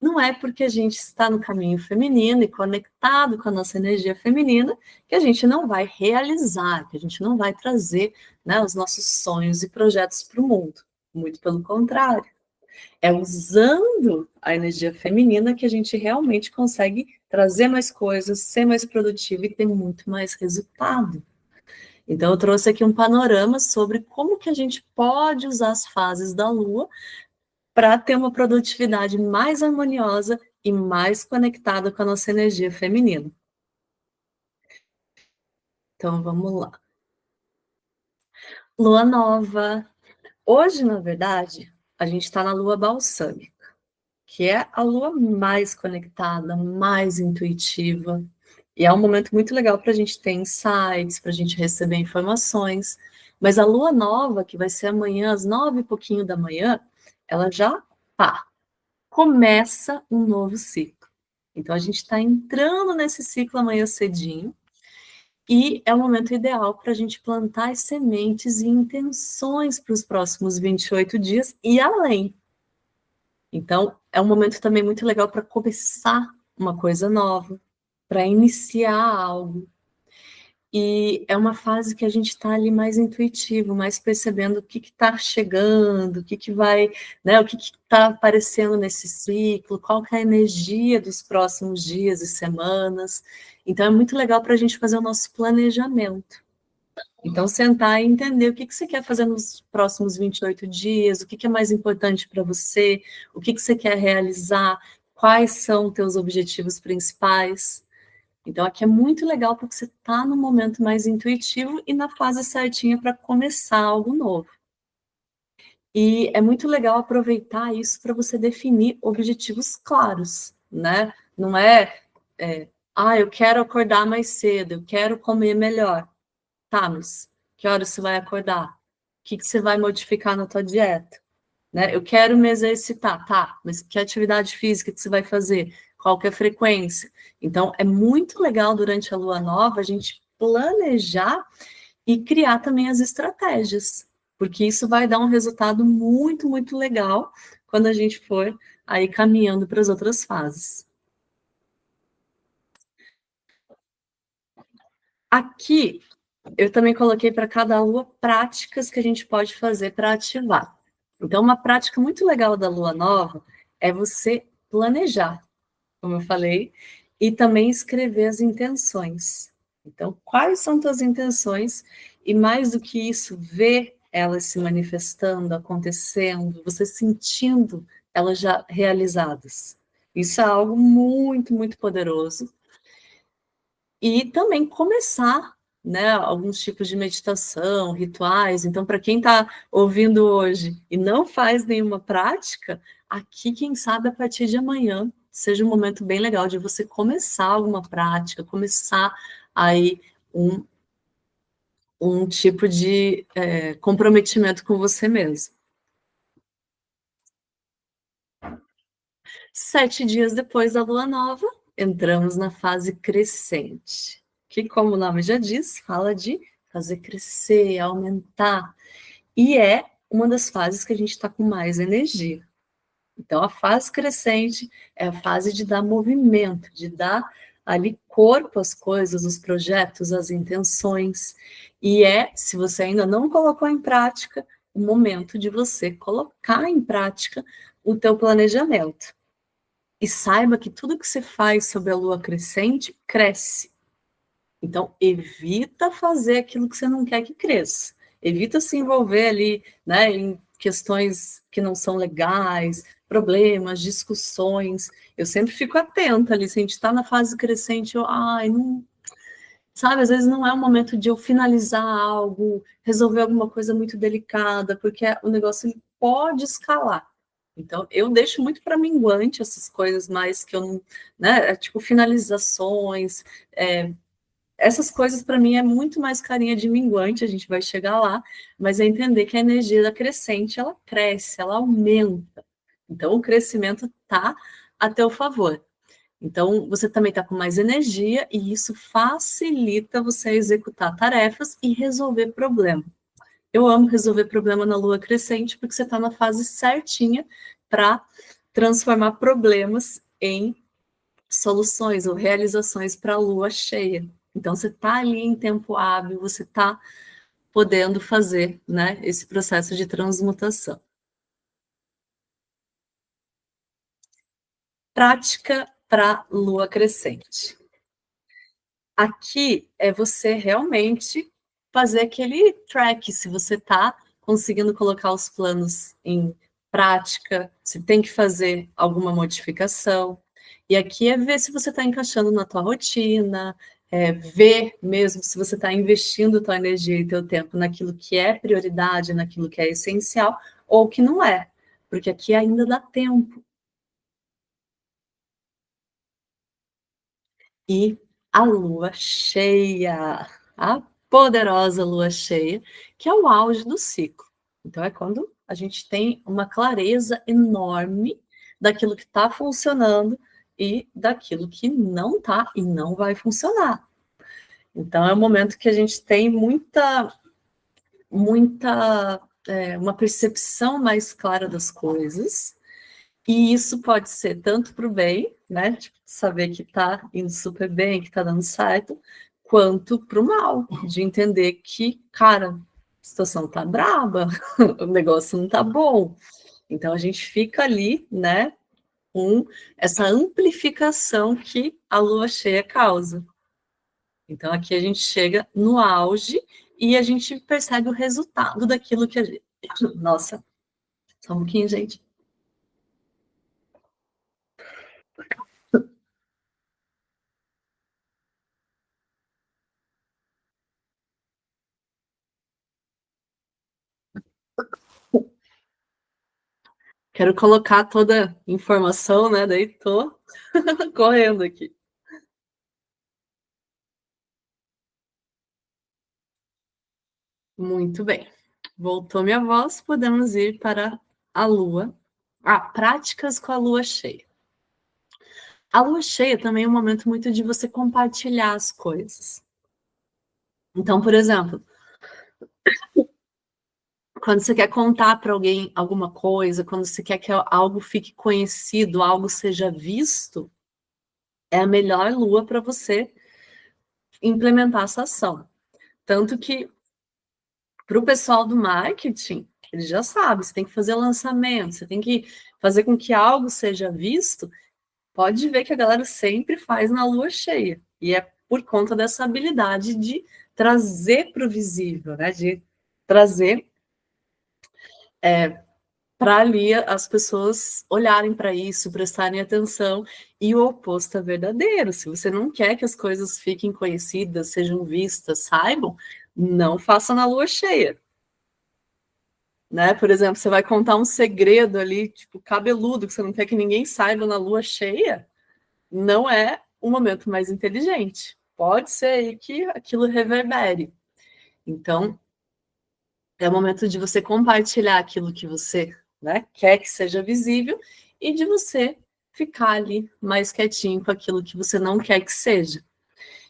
Não é porque a gente está no caminho feminino e conectado com a nossa energia feminina que a gente não vai realizar, que a gente não vai trazer, né, os nossos sonhos e projetos para o mundo. Muito pelo contrário. É usando a energia feminina que a gente realmente consegue trazer mais coisas, ser mais produtivo e ter muito mais resultado. Então, eu trouxe aqui um panorama sobre como que a gente pode usar as fases da Lua para ter uma produtividade mais harmoniosa e mais conectada com a nossa energia feminina. Então, vamos lá. Lua nova. Hoje, na verdade, a gente está na lua balsâmica, que é a lua mais conectada, mais intuitiva. E é um momento muito legal para a gente ter insights, para a gente receber informações. Mas a lua nova, que vai ser amanhã, às 9 e pouquinho da manhã, ela já começa um novo ciclo. Então, a gente está entrando nesse ciclo amanhã cedinho, e é o momento ideal para a gente plantar as sementes e intenções para os próximos 28 dias e além. Então, é um momento também muito legal para começar uma coisa nova, para iniciar algo. E é uma fase que a gente está ali mais intuitivo, mais percebendo o que está chegando, o que vai, né, o que está aparecendo nesse ciclo, qual que é a energia dos próximos dias e semanas. Então, é muito legal para a gente fazer o nosso planejamento. Então, sentar e entender o que você quer fazer nos próximos 28 dias, o que é mais importante para você, o que você quer realizar, quais são os teus objetivos principais. Então, aqui é muito legal porque você está no momento mais intuitivo e na fase certinha para começar algo novo. E é muito legal aproveitar isso para você definir objetivos claros, né? Não eu quero acordar mais cedo, eu quero comer melhor. Tá, mas que horas você vai acordar? O que você vai modificar na tua dieta? Né? Eu quero me exercitar, tá, mas que atividade física que você vai fazer? Qual que é a frequência? Então, é muito legal durante a lua nova a gente planejar e criar também as estratégias, porque isso vai dar um resultado muito, muito legal quando a gente for aí caminhando para as outras fases. Aqui, eu também coloquei para cada lua práticas que a gente pode fazer para ativar. Então, uma prática muito legal da lua nova é você planejar, como eu falei, e também escrever as intenções. Então, quais são tuas intenções? E mais do que isso, ver elas se manifestando, acontecendo, você sentindo elas já realizadas. Isso é algo muito, muito poderoso. E também começar, né, alguns tipos de meditação, rituais. Então, para quem está ouvindo hoje e não faz nenhuma prática, aqui, quem sabe, a partir de amanhã, seja um momento bem legal de você começar alguma prática, começar aí um tipo de comprometimento com você mesmo. 7 dias depois da lua nova, entramos na fase crescente, que, como o nome já diz, fala de fazer crescer, aumentar, e é uma das fases que a gente está com mais energia. Então, a fase crescente é a fase de dar movimento, de dar ali corpo às coisas, os projetos, as intenções, e se você ainda não colocou em prática, o momento de você colocar em prática o teu planejamento. E saiba que tudo que você faz sob a lua crescente, cresce. Então, evita fazer aquilo que você não quer que cresça. Evita se envolver ali, né, em questões que não são legais, problemas, discussões. Eu sempre fico atenta ali, se a gente está na fase crescente, não... Sabe, às vezes não é o momento de eu finalizar algo, resolver alguma coisa muito delicada, porque o negócio ele pode escalar. Então, eu deixo muito para minguante essas coisas mais que eu não, né, tipo finalizações, essas coisas para mim é muito mais carinha de minguante, a gente vai chegar lá, mas é entender que a energia da crescente, ela cresce, ela aumenta. Então, o crescimento está a teu favor. Então, você também está com mais energia e isso facilita você executar tarefas e resolver problemas. Eu amo resolver problema na lua crescente, porque você está na fase certinha para transformar problemas em soluções ou realizações para a lua cheia. Então, você está ali em tempo hábil, você está podendo fazer, né, esse processo de transmutação. Prática para lua crescente. Aqui é você realmente fazer aquele track, se você está conseguindo colocar os planos em prática, se tem que fazer alguma modificação. E aqui é ver se você está encaixando na tua rotina, ver mesmo se você está investindo tua energia e teu tempo naquilo que é prioridade, naquilo que é essencial, ou que não é. Porque aqui ainda dá tempo. E a lua cheia, a poderosa lua cheia, que é o auge do ciclo. Então, é quando a gente tem uma clareza enorme daquilo que está funcionando e daquilo que não está e não vai funcionar. Então, é um momento que a gente tem uma percepção mais clara das coisas, e isso pode ser tanto para o bem, né? Tipo, saber que está indo super bem, que está dando certo, quanto para o mal, de entender que, cara, a situação tá braba, o negócio não tá bom. Então a gente fica ali, né, com essa amplificação que a lua cheia causa. Então aqui a gente chega no auge e a gente percebe o resultado daquilo que a gente. Nossa, só um pouquinho, gente. Quero colocar toda a informação, né? Daí tô correndo aqui. Muito bem. Voltou minha voz, podemos ir para a lua. Práticas com a lua cheia. A lua cheia também é um momento muito de você compartilhar as coisas. Então, por exemplo, quando você quer contar para alguém alguma coisa, quando você quer que algo fique conhecido, algo seja visto, é a melhor lua para você implementar essa ação. Tanto que para o pessoal do marketing, ele já sabe, você tem que fazer lançamento, você tem que fazer com que algo seja visto. Pode ver que a galera sempre faz na lua cheia. E é por conta dessa habilidade de trazer para o visível, né? De trazer para ali as pessoas olharem para isso, prestarem atenção. E o oposto é verdadeiro. Se você não quer que as coisas fiquem conhecidas, sejam vistas, saibam, não faça na lua cheia. Né? Por exemplo, você vai contar um segredo ali, tipo, cabeludo, que você não quer que ninguém saiba na lua cheia, não é o momento mais inteligente. Pode ser aí que aquilo reverbere. Então, é o momento de você compartilhar aquilo que você, né, quer que seja visível e de você ficar ali mais quietinho com aquilo que você não quer que seja.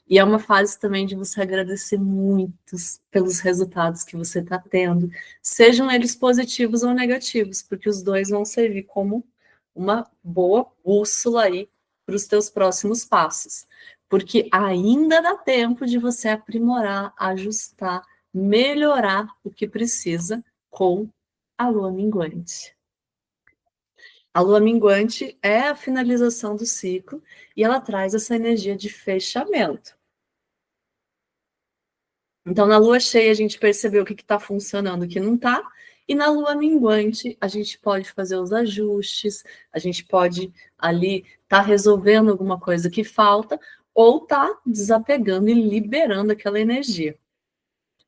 E é uma fase também de você agradecer muitos pelos resultados que você está tendo, sejam eles positivos ou negativos, porque os dois vão servir como uma boa bússola aí para os teus próximos passos. Porque ainda dá tempo de você aprimorar, ajustar, melhorar o que precisa com a lua minguante. A lua minguante é a finalização do ciclo e ela traz essa energia de fechamento. Então, na lua cheia, a gente percebeu o que está funcionando, o que não está, e na lua minguante, a gente pode fazer os ajustes, a gente pode ali estar resolvendo alguma coisa que falta, ou tá desapegando e liberando aquela energia.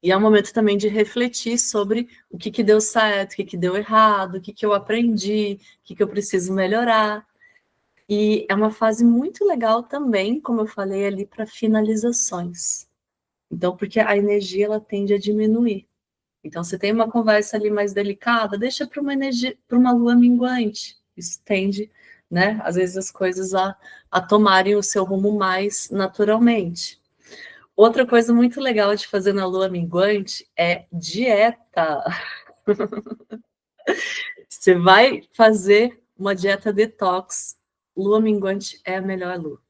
E é um momento também de refletir sobre o que deu certo, o que deu errado, o que eu aprendi, o que eu preciso melhorar. E é uma fase muito legal também, como eu falei ali, para finalizações. Então, porque a energia ela tende a diminuir. Então, você tem uma conversa ali mais delicada, deixa para uma energia, para uma lua minguante. Isso tende, né? Às vezes as coisas a tomarem o seu rumo mais naturalmente. Outra coisa muito legal de fazer na lua minguante é dieta. Você vai fazer uma dieta detox, lua minguante é a melhor lua,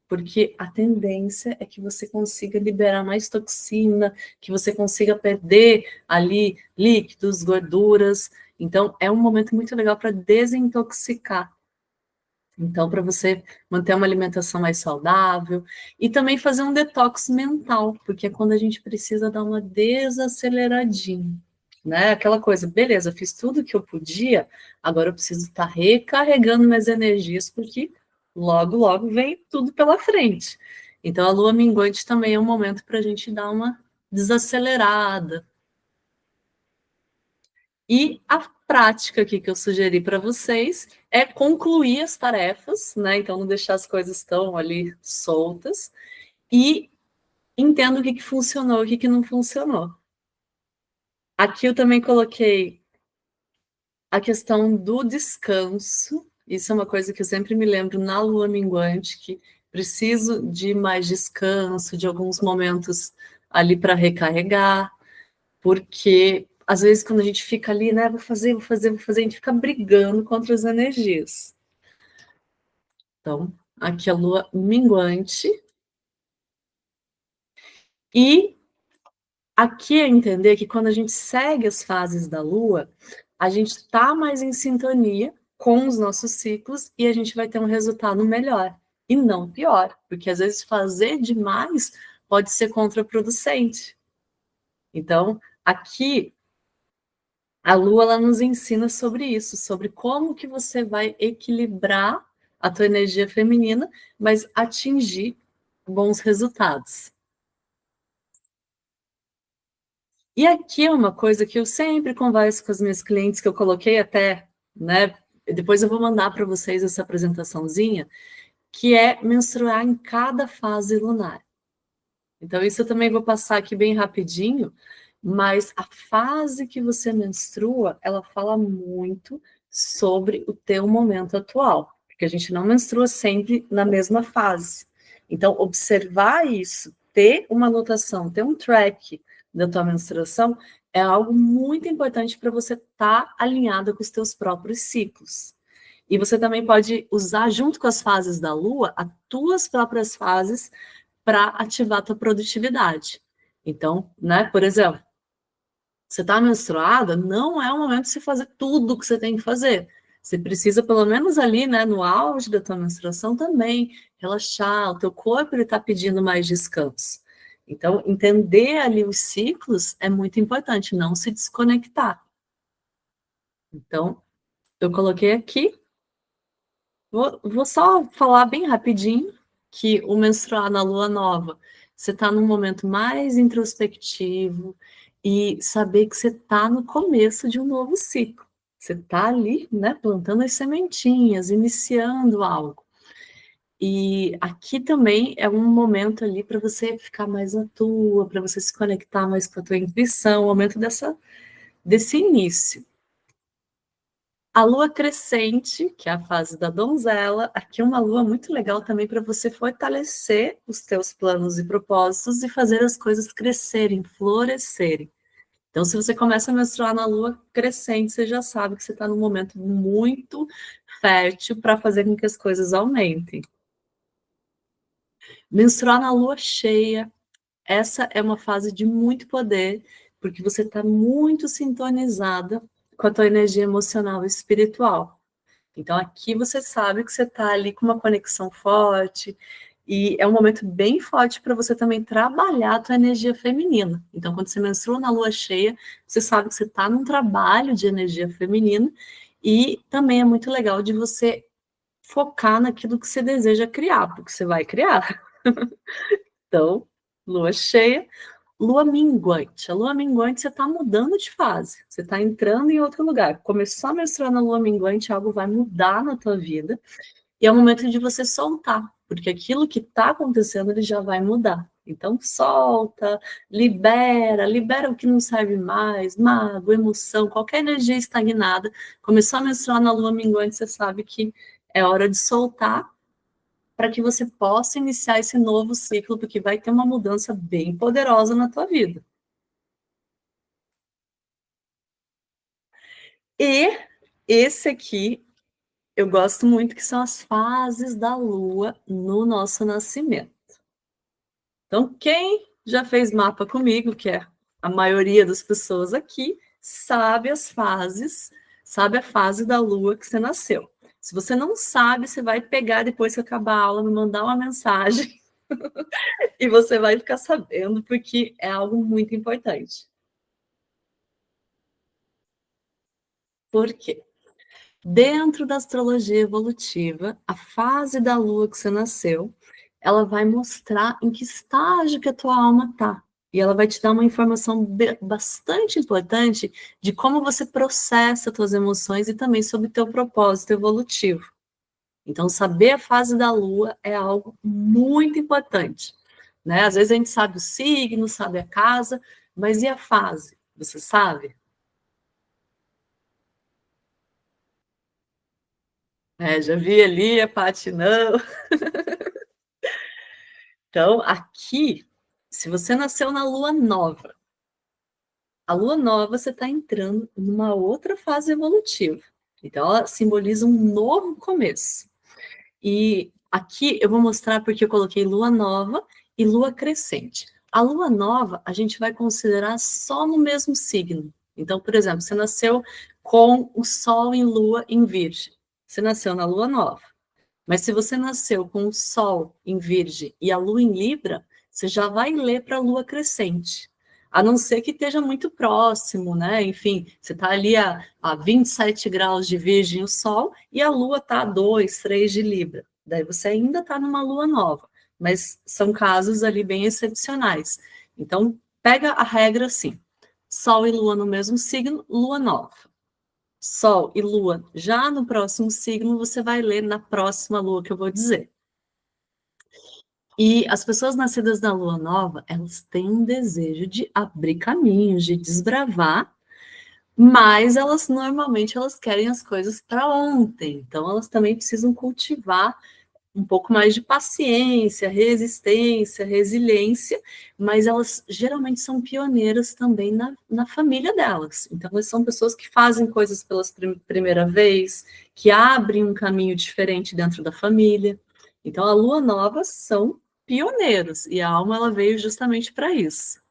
porque a tendência é que você consiga liberar mais toxina, que você consiga perder ali líquidos, gorduras. Então, é um momento muito legal para desintoxicar. Então, para você manter uma alimentação mais saudável e também fazer um detox mental, porque é quando a gente precisa dar uma desaceleradinha, né? Aquela coisa, beleza, fiz tudo que eu podia, agora eu preciso estar recarregando minhas energias, porque logo, logo vem tudo pela frente. Então, a lua minguante também é um momento para a gente dar uma desacelerada. E a prática aqui que eu sugeri para vocês é concluir as tarefas, né? Então, não deixar as coisas tão ali soltas e entenda o que funcionou e o que não funcionou. Aqui eu também coloquei a questão do descanso. Isso é uma coisa que eu sempre me lembro na lua minguante, que preciso de mais descanso, de alguns momentos ali para recarregar, porque às vezes quando a gente fica ali, né, vou fazer, vou fazer, vou fazer, a gente fica brigando contra as energias. Então, aqui a lua minguante. E aqui é entender que quando a gente segue as fases da lua, a gente está mais em sintonia com os nossos ciclos e a gente vai ter um resultado melhor e não pior, porque às vezes fazer demais pode ser contraproducente. Então, aqui a lua ela nos ensina sobre isso, sobre como que você vai equilibrar a tua energia feminina, mas atingir bons resultados. E aqui é uma coisa que eu sempre converso com as minhas clientes, que eu coloquei até, né? Depois eu vou mandar para vocês essa apresentaçãozinha, que é menstruar em cada fase lunar. Então, isso eu também vou passar aqui bem rapidinho, mas a fase que você menstrua, ela fala muito sobre o teu momento atual, porque a gente não menstrua sempre na mesma fase. Então, observar isso, ter uma anotação, ter um track da tua menstruação, é algo muito importante para você estar alinhada com os teus próprios ciclos. E você também pode usar, junto com as fases da Lua, as tuas próprias fases para ativar a tua produtividade. Então, né, por exemplo, você está menstruada, não é o momento de você fazer tudo o que você tem que fazer. Você precisa, pelo menos ali, né, no auge da tua menstruação também, relaxar, o teu corpo está pedindo mais descanso. Então, entender ali os ciclos é muito importante, não se desconectar. Então, eu coloquei aqui. Vou só falar bem rapidinho que o menstruar na lua nova, você está num momento mais introspectivo e saber que você está no começo de um novo ciclo. Você está ali, né, plantando as sementinhas, iniciando algo. E aqui também é um momento ali para você ficar mais na tua, para você se conectar mais com a tua intuição, o momento desse início. A lua crescente, que é a fase da donzela, aqui é uma lua muito legal também para você fortalecer os teus planos e propósitos e fazer as coisas crescerem, florescerem. Então, se você começa a menstruar na lua crescente, você já sabe que você está num momento muito fértil para fazer com que as coisas aumentem. Menstruar na lua cheia, essa é uma fase de muito poder, porque você está muito sintonizada com a tua energia emocional e espiritual. Então, aqui você sabe que você está ali com uma conexão forte, e é um momento bem forte para você também trabalhar a tua energia feminina. Então, quando você menstrua na lua cheia, você sabe que você está num trabalho de energia feminina, e também é muito legal de você focar naquilo que você deseja criar, porque você vai criar. Então, lua cheia, lua minguante. A lua minguante, você está mudando de fase, você está entrando em outro lugar. Começou a menstruar na lua minguante, algo vai mudar na tua vida, e é o momento de você soltar, porque aquilo que está acontecendo, ele já vai mudar. Então, solta, libera o que não serve mais, mágoa, emoção, qualquer energia estagnada. Começou a menstruar na lua minguante, você sabe que é hora de soltar para que você possa iniciar esse novo ciclo, porque vai ter uma mudança bem poderosa na tua vida. E esse aqui eu gosto muito, que são as fases da Lua no nosso nascimento. Então, quem já fez mapa comigo, que é a maioria das pessoas aqui, sabe as fases, sabe a fase da Lua que você nasceu. Se você não sabe, você vai pegar depois que acabar a aula, me mandar uma mensagem e você vai ficar sabendo, porque é algo muito importante. Por quê? Dentro da astrologia evolutiva, a fase da Lua que você nasceu, ela vai mostrar em que estágio que a tua alma está. E ela vai te dar uma informação bastante importante de como você processa as tuas emoções e também sobre o teu propósito evolutivo. Então, saber a fase da Lua é algo muito importante. Né? Às vezes a gente sabe o signo, sabe a casa, mas e a fase? Você sabe? É, já vi ali, a Paty não. Então, aqui, se você nasceu na lua nova, a lua nova você está entrando numa outra fase evolutiva. Então, ela simboliza um novo começo. E aqui eu vou mostrar porque eu coloquei lua nova e lua crescente. A lua nova a gente vai considerar só no mesmo signo. Então, por exemplo, você nasceu com o Sol em lua em Virgem. Você nasceu na lua nova. Mas se você nasceu com o Sol em Virgem e a Lua em Libra, você já vai ler para a Lua crescente. A não ser que esteja muito próximo, né? Enfim, você está ali a 27 graus de Virgem o Sol e a Lua está a 2, 3 de Libra. Daí você ainda está numa Lua nova. Mas são casos ali bem excepcionais. Então, pega a regra assim: Sol e Lua no mesmo signo, Lua nova. Sol e Lua já no próximo signo, você vai ler na próxima Lua que eu vou dizer. E as pessoas nascidas na Lua Nova, elas têm um desejo de abrir caminhos, de desbravar, mas elas querem as coisas para ontem. Então elas também precisam cultivar um pouco mais de paciência, resistência, resiliência, mas elas geralmente são pioneiras também na família delas. Então, elas são pessoas que fazem coisas pela primeira vez, que abrem um caminho diferente dentro da família. Então, a lua nova são pioneiros, e a alma ela veio justamente para isso.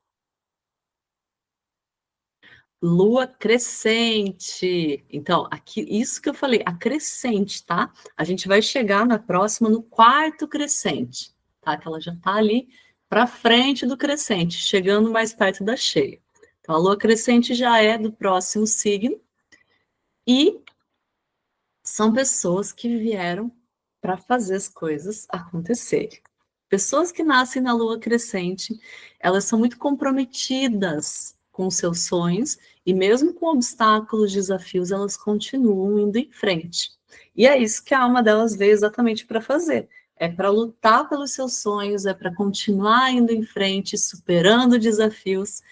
Lua crescente. Então, aqui, isso que eu falei, a crescente, tá? A gente vai chegar na próxima no quarto crescente, tá? Que ela já tá ali para frente do crescente, chegando mais perto da cheia. Então, a lua crescente já é do próximo signo e são pessoas que vieram para fazer as coisas acontecerem. Pessoas que nascem na lua crescente, elas são muito comprometidas com seus sonhos e mesmo com obstáculos, desafios, elas continuam indo em frente. E é isso que a alma delas veio exatamente para fazer. É para lutar pelos seus sonhos, é para continuar indo em frente, superando desafios.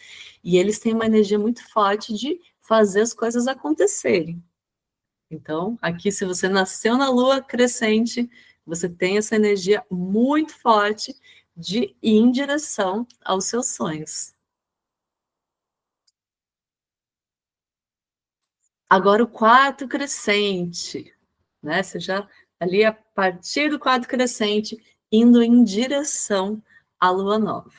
E eles têm uma energia muito forte de fazer as coisas acontecerem. Então, aqui, se você nasceu na lua crescente, você tem essa energia muito forte de ir em direção aos seus sonhos. Agora, o quarto crescente, né? Você já ali a partir do quarto crescente, indo em direção à lua nova.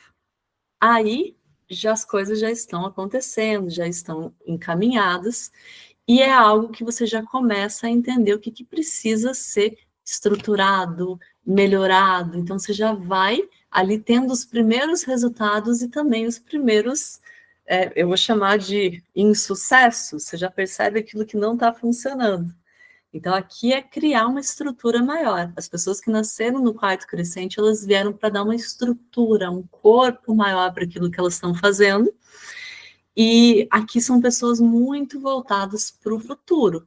Aí, já as coisas já estão acontecendo, já estão encaminhadas, e é algo que você já começa a entender o que precisa ser estruturado, melhorado. Então, você já vai ali tendo os primeiros resultados e também os primeiros, eu vou chamar de insucesso. Você já percebe aquilo que não está funcionando. Então, aqui é criar uma estrutura maior. As pessoas que nasceram no quarto crescente, elas vieram para dar uma estrutura, um corpo maior para aquilo que elas estão fazendo. E aqui são pessoas muito voltadas para o futuro.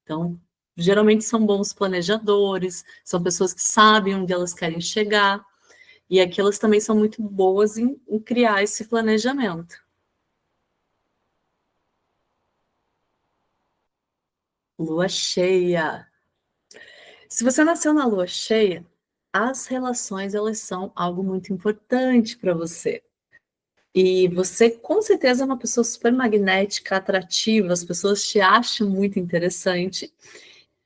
Então, geralmente são bons planejadores, são pessoas que sabem onde elas querem chegar, e aqui elas também são muito boas em criar esse planejamento. Lua cheia. Se você nasceu na lua cheia, as relações, elas são algo muito importante para você. E você com certeza é uma pessoa super magnética, atrativa, as pessoas te acham muito interessante.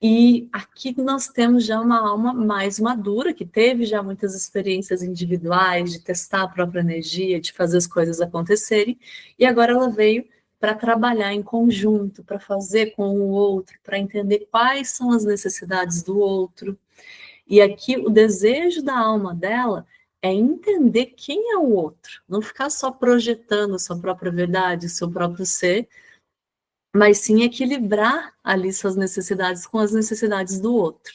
E aqui nós temos já uma alma mais madura, que teve já muitas experiências individuais, de testar a própria energia, de fazer as coisas acontecerem, e agora ela veio para trabalhar em conjunto, para fazer com o outro, para entender quais são as necessidades do outro. E aqui o desejo da alma dela é entender quem é o outro, não ficar só projetando a sua própria verdade, o seu próprio ser, mas sim equilibrar ali suas necessidades com as necessidades do outro.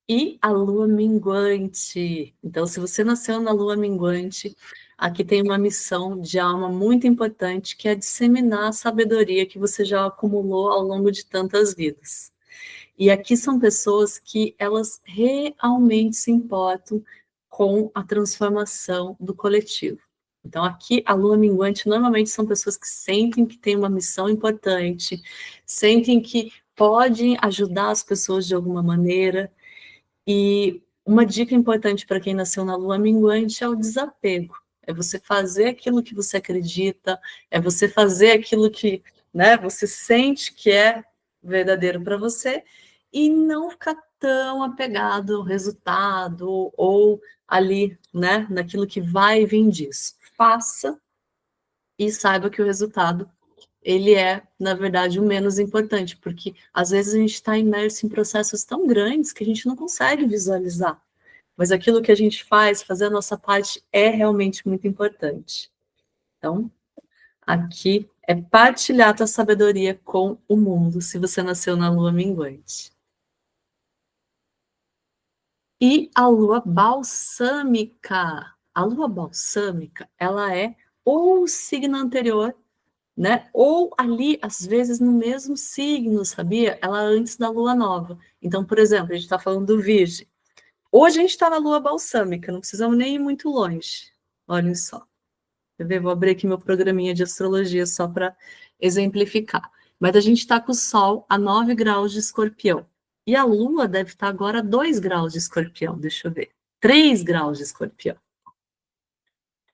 E a lua minguante. Então, se você nasceu na lua minguante, aqui tem uma missão de alma muito importante, que é disseminar a sabedoria que você já acumulou ao longo de tantas vidas. E aqui são pessoas que elas realmente se importam com a transformação do coletivo. Então, aqui, a lua minguante normalmente são pessoas que sentem que têm uma missão importante, sentem que podem ajudar as pessoas de alguma maneira. E uma dica importante para quem nasceu na lua minguante é o desapego. É você fazer aquilo que você acredita, é você fazer aquilo que, né, você sente que é verdadeiro para você e não ficar tão apegado ao resultado ou ali, né, naquilo que vai vir disso. Faça e saiba que o resultado ele é, na verdade, o menos importante, porque às vezes a gente está imerso em processos tão grandes que a gente não consegue visualizar. Mas aquilo que a gente faz, fazer a nossa parte, é realmente muito importante. Então, aqui é partilhar tua sabedoria com o mundo, se você nasceu na lua minguante. E a lua balsâmica. A lua balsâmica, ela é ou o signo anterior, né? Ou ali, às vezes, no mesmo signo, sabia? Ela é antes da lua nova. Então, por exemplo, a gente está falando do Virgem. Hoje a gente está na lua balsâmica, não precisamos nem ir muito longe. Olhem só. Quer ver? Vou abrir aqui meu programinha de astrologia só para exemplificar. Mas a gente está com o Sol a 9 graus de Escorpião. E a Lua deve estar agora a 2 graus de Escorpião, deixa eu ver. 3 graus de Escorpião.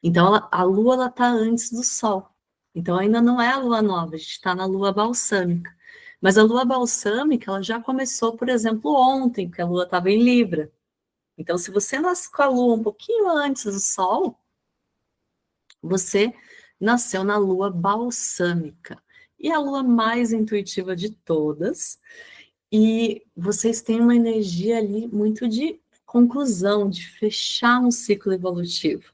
Então, a Lua está antes do Sol. Então, ainda não é a Lua nova, a gente está na Lua balsâmica. Mas a Lua balsâmica, ela já começou, por exemplo, ontem, porque a Lua estava em Libra. Então, se você nasce com a Lua um pouquinho antes do Sol, você nasceu na lua balsâmica. E a lua mais intuitiva de todas. E vocês têm uma energia ali muito de conclusão, de fechar um ciclo evolutivo.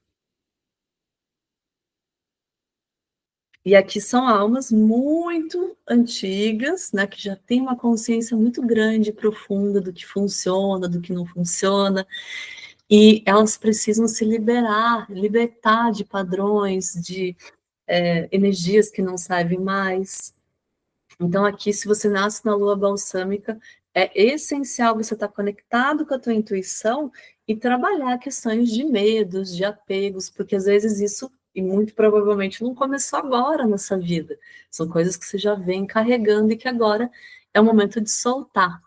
E aqui são almas muito antigas, né, que já têm uma consciência muito grande, profunda do que funciona, do que não funciona, e elas precisam se libertar de padrões, de energias que não servem mais. Então, aqui, se você nasce na lua balsâmica, é essencial você estar conectado com a tua intuição e trabalhar questões de medos, de apegos, porque às vezes isso, e muito provavelmente, não começou agora nessa vida. São coisas que você já vem carregando e que agora é o momento de soltar.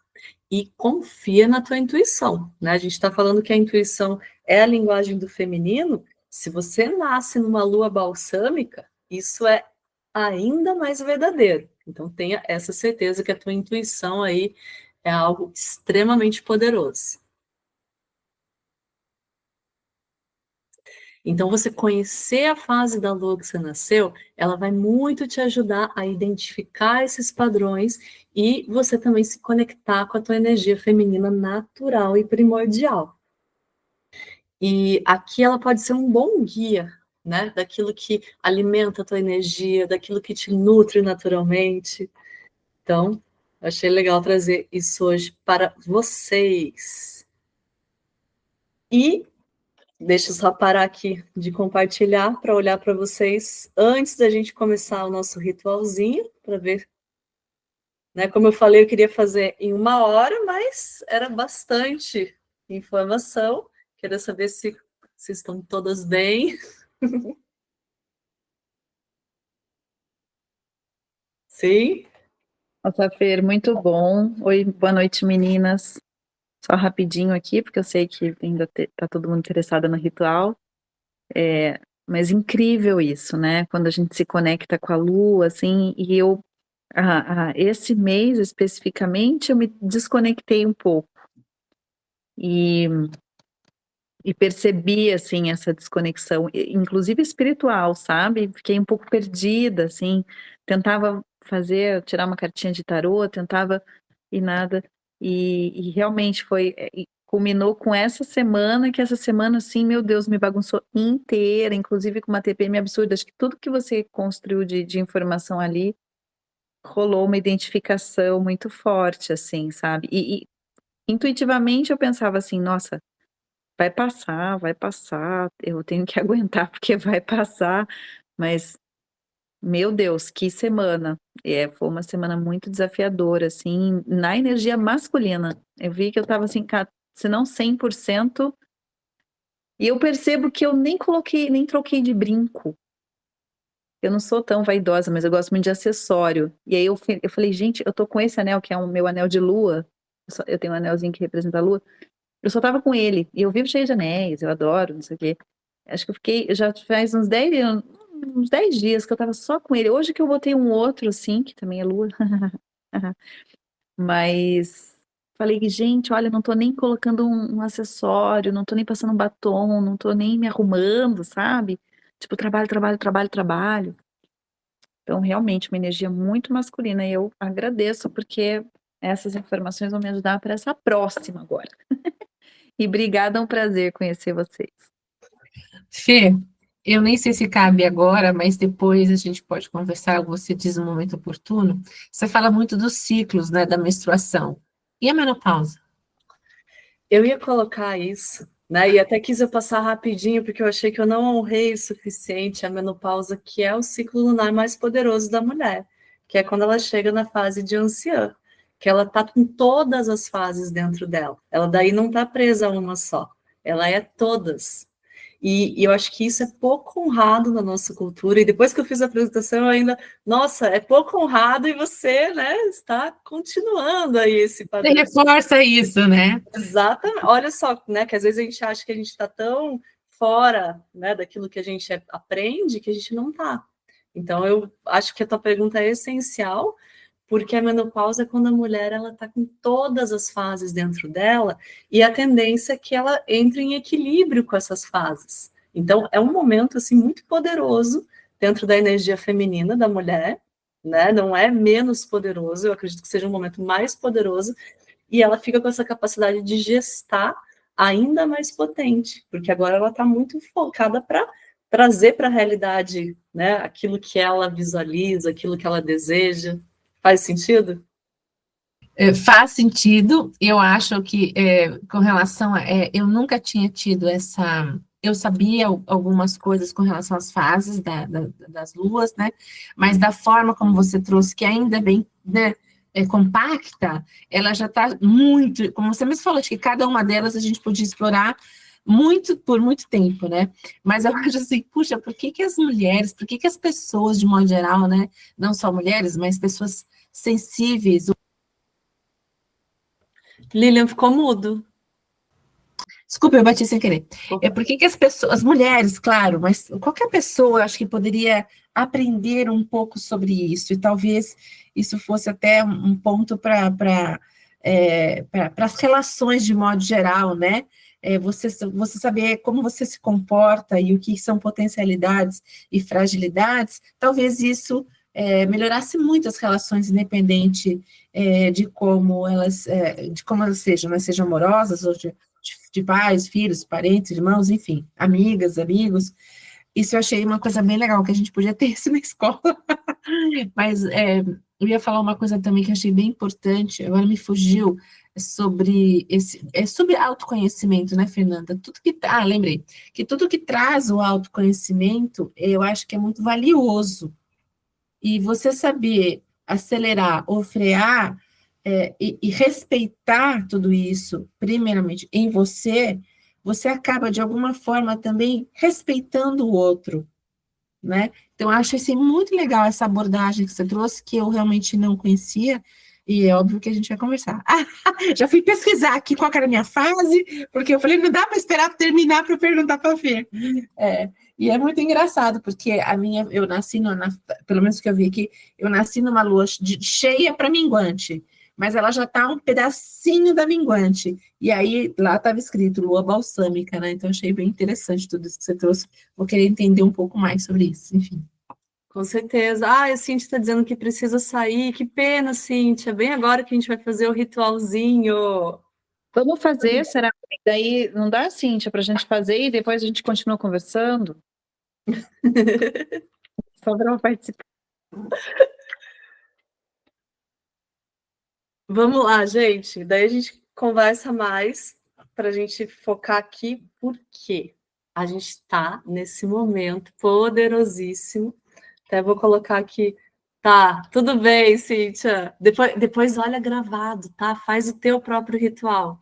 E confia na tua intuição, né? A gente está falando que a intuição é a linguagem do feminino. Se você nasce numa lua balsâmica, isso é ainda mais verdadeiro. Então tenha essa certeza que a tua intuição aí é algo extremamente poderoso. Então você conhecer a fase da lua que você nasceu, ela vai muito te ajudar a identificar esses padrões e você também se conectar com a tua energia feminina natural e primordial. E aqui ela pode ser um bom guia, né, daquilo que alimenta a tua energia, daquilo que te nutre naturalmente. Então, achei legal trazer isso hoje para vocês. E deixa eu só parar aqui de compartilhar para olhar para vocês antes da gente começar o nosso ritualzinho, para ver, né? Como eu falei, eu queria fazer em 1 hora, mas era bastante informação. Queria saber se estão todas bem. Sim? Nossa, Fer, muito bom. Oi, boa noite, meninas. Só rapidinho aqui, porque eu sei que ainda tá todo mundo interessado no ritual. Mas incrível isso, né? Quando a gente se conecta com a lua, assim, e esse mês especificamente, eu me desconectei um pouco. E, e percebi, assim, essa desconexão, inclusive espiritual, sabe? Fiquei um pouco perdida, assim, tentava tirar uma cartinha de tarô, tentava e nada, e realmente e culminou com essa semana, que essa semana, assim, meu Deus, me bagunçou inteira, inclusive com uma TPM absurda, acho que tudo que você construiu de informação ali, rolou uma identificação muito forte, assim, sabe? E intuitivamente eu pensava assim, nossa, vai passar, eu tenho que aguentar porque vai passar, mas meu Deus, que semana. Foi uma semana muito desafiadora, assim, na energia masculina. Eu vi que eu estava assim, se não 100%, e eu percebo que eu nem troquei de brinco. Eu não sou tão vaidosa, mas eu gosto muito de acessório. E aí eu falei, gente, eu tô com esse anel, que é o meu anel de lua. Eu tenho um anelzinho que representa a lua. Eu só tava com ele. E eu vivo cheia de anéis, eu adoro, não sei o quê. Acho que eu fiquei, já faz uns 10 dias que eu tava só com ele. Hoje que eu botei um outro, assim, que também é lua. Mas falei, gente, olha, não tô nem colocando um acessório, não tô nem passando um batom, não tô nem me arrumando, sabe? Tipo, trabalho, trabalho, trabalho, trabalho. Então, realmente, uma energia muito masculina. E eu agradeço, porque essas informações vão me ajudar para essa próxima agora. E obrigada, é um prazer conhecer vocês. Fê, eu nem sei se cabe agora, mas depois a gente pode conversar, você diz no momento oportuno. Você fala muito dos ciclos, né, da menstruação. E a menopausa? Eu ia colocar isso, né? E até quis eu passar rapidinho, porque eu achei que eu não honrei o suficiente a menopausa, que é o ciclo lunar mais poderoso da mulher, que é quando ela chega na fase de anciã, que ela tá com todas as fases dentro dela. Ela daí não tá presa a uma só, ela é todas. E eu acho que isso é pouco honrado na nossa cultura. E depois que eu fiz a apresentação, eu ainda, nossa, é pouco honrado e você, né, está continuando aí esse Você padrão. reforça isso, né? Exatamente. Olha só, né, que às vezes a gente acha que a gente está tão fora, né, daquilo que a gente aprende que a gente não está. Então, eu acho que a tua pergunta é essencial, porque a menopausa é quando a mulher ela está com todas as fases dentro dela e a tendência é que ela entre em equilíbrio com essas fases. Então, é um momento assim muito poderoso dentro da energia feminina da mulher, né? Não é menos poderoso, eu acredito que seja um momento mais poderoso e ela fica com essa capacidade de gestar ainda mais potente, porque agora ela está muito focada para trazer para a realidade, né, aquilo que ela visualiza, aquilo que ela deseja. Faz sentido? Faz sentido, eu acho que com relação a. Eu nunca tinha tido essa. Eu sabia algumas coisas com relação às fases das luas, né? Mas da forma como você trouxe, que ainda é bem, né, compacta, ela já está muito. Como você mesmo falou, acho que cada uma delas a gente podia explorar muito por muito tempo, né? Mas eu acho assim, puxa, por que que as mulheres, por que que as pessoas, de modo geral, né? Não só mulheres, mas pessoas sensíveis. Lilian ficou mudo. Desculpa, eu bati sem querer. Por que que as pessoas, as mulheres, claro, mas qualquer pessoa, acho que poderia aprender um pouco sobre isso, e talvez isso fosse até um ponto para as relações de modo geral, né? Você saber como você se comporta e o que são potencialidades e fragilidades, talvez isso melhorasse muito as relações, independente de como elas sejam, né? Sejam amorosas ou de pais, filhos, parentes, irmãos, enfim, amigas, amigos. Isso eu achei uma coisa bem legal, que a gente podia ter isso na escola. Mas eu ia falar uma coisa também que eu achei bem importante, agora me fugiu, sobre autoconhecimento, né, Fernanda? Lembrei, que tudo que traz o autoconhecimento, eu acho que é muito valioso. E você saber acelerar ou frear e respeitar tudo isso, primeiramente, em você, você acaba, de alguma forma, também respeitando o outro. né? Então, eu acho assim, muito legal essa abordagem que você trouxe, que eu realmente não conhecia, e é óbvio que a gente vai conversar. Já fui pesquisar aqui qual que era a minha fase, porque eu falei, não dá para esperar terminar para perguntar para a Fê. E é muito engraçado, porque a minha, eu nasci, pelo menos que eu vi aqui, eu nasci numa lua cheia para minguante, mas ela já está um pedacinho da minguante. E aí lá estava escrito lua balsâmica, né? Então eu achei bem interessante tudo isso que você trouxe. Vou querer entender um pouco mais sobre isso, enfim. Com certeza. A Cíntia está dizendo que precisa sair. Que pena, Cíntia. Bem agora que a gente vai fazer o ritualzinho. Vamos fazer, será? Daí não dá, Cíntia, para a gente fazer e depois a gente continua conversando? Só para participar. Vamos lá, gente. Daí a gente conversa mais para a gente focar aqui, porque a gente está nesse momento poderosíssimo. Até vou colocar aqui. Tá, tudo bem, Cíntia. Depois olha gravado, tá? Faz o teu próprio ritual.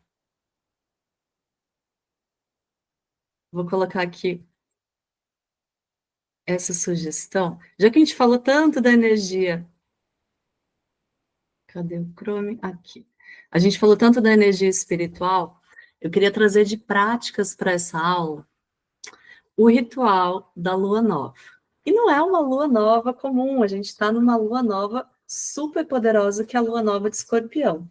Vou colocar aqui essa sugestão. Já que a gente falou tanto da energia. Cadê o Chrome? Aqui. A gente falou tanto da energia espiritual. Eu queria trazer de práticas para essa aula o ritual da lua nova. E não é uma lua nova comum, a gente está numa lua nova super poderosa, que é a lua nova de Escorpião.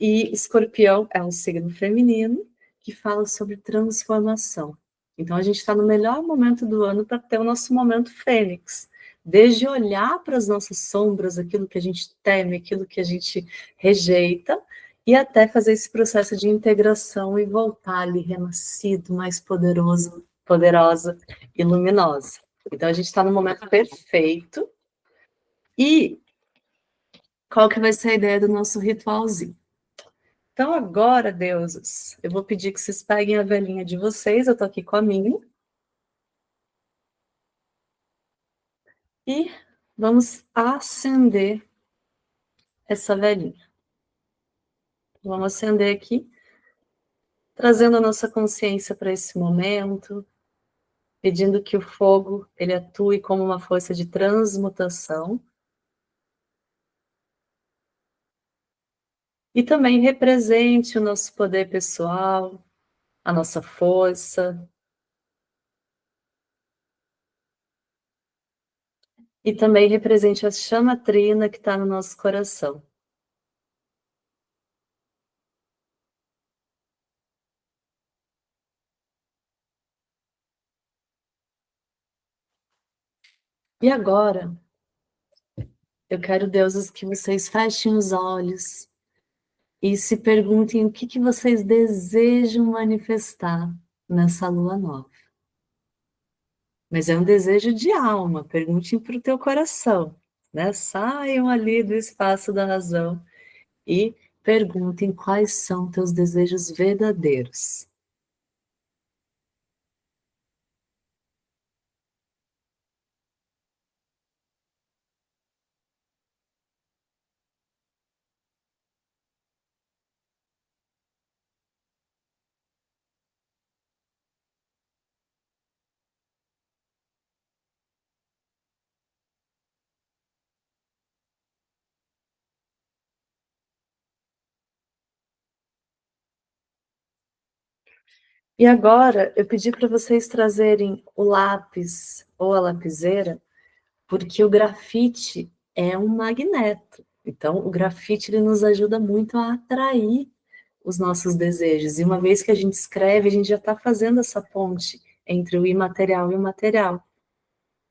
E Escorpião é um signo feminino que fala sobre transformação. Então a gente está no melhor momento do ano para ter o nosso momento fênix. Desde olhar para as nossas sombras, aquilo que a gente teme, aquilo que a gente rejeita, e até fazer esse processo de integração e voltar ali renascido, mais poderoso, poderosa e luminosa. Então a gente está no momento perfeito. E qual que vai ser a ideia do nosso ritualzinho? Então, agora, deuses, eu vou pedir que vocês peguem a velhinha de vocês, eu tô aqui com a minha, e vamos acender essa velhinha. Vamos acender aqui, trazendo a nossa consciência para esse momento, pedindo que o fogo ele atue como uma força de transmutação e também represente o nosso poder pessoal, a nossa força, e também represente a chama trina que está no nosso coração. E agora, eu quero, deuses, que vocês fechem os olhos e se perguntem o que vocês desejam manifestar nessa lua nova. Mas é um desejo de alma, perguntem para o teu coração, né? Saiam ali do espaço da razão e perguntem quais são teus desejos verdadeiros. E agora eu pedi para vocês trazerem o lápis ou a lapiseira, porque o grafite é um magneto. Então, o grafite ele nos ajuda muito a atrair os nossos desejos. E uma vez que a gente escreve, a gente já está fazendo essa ponte entre o imaterial e o material.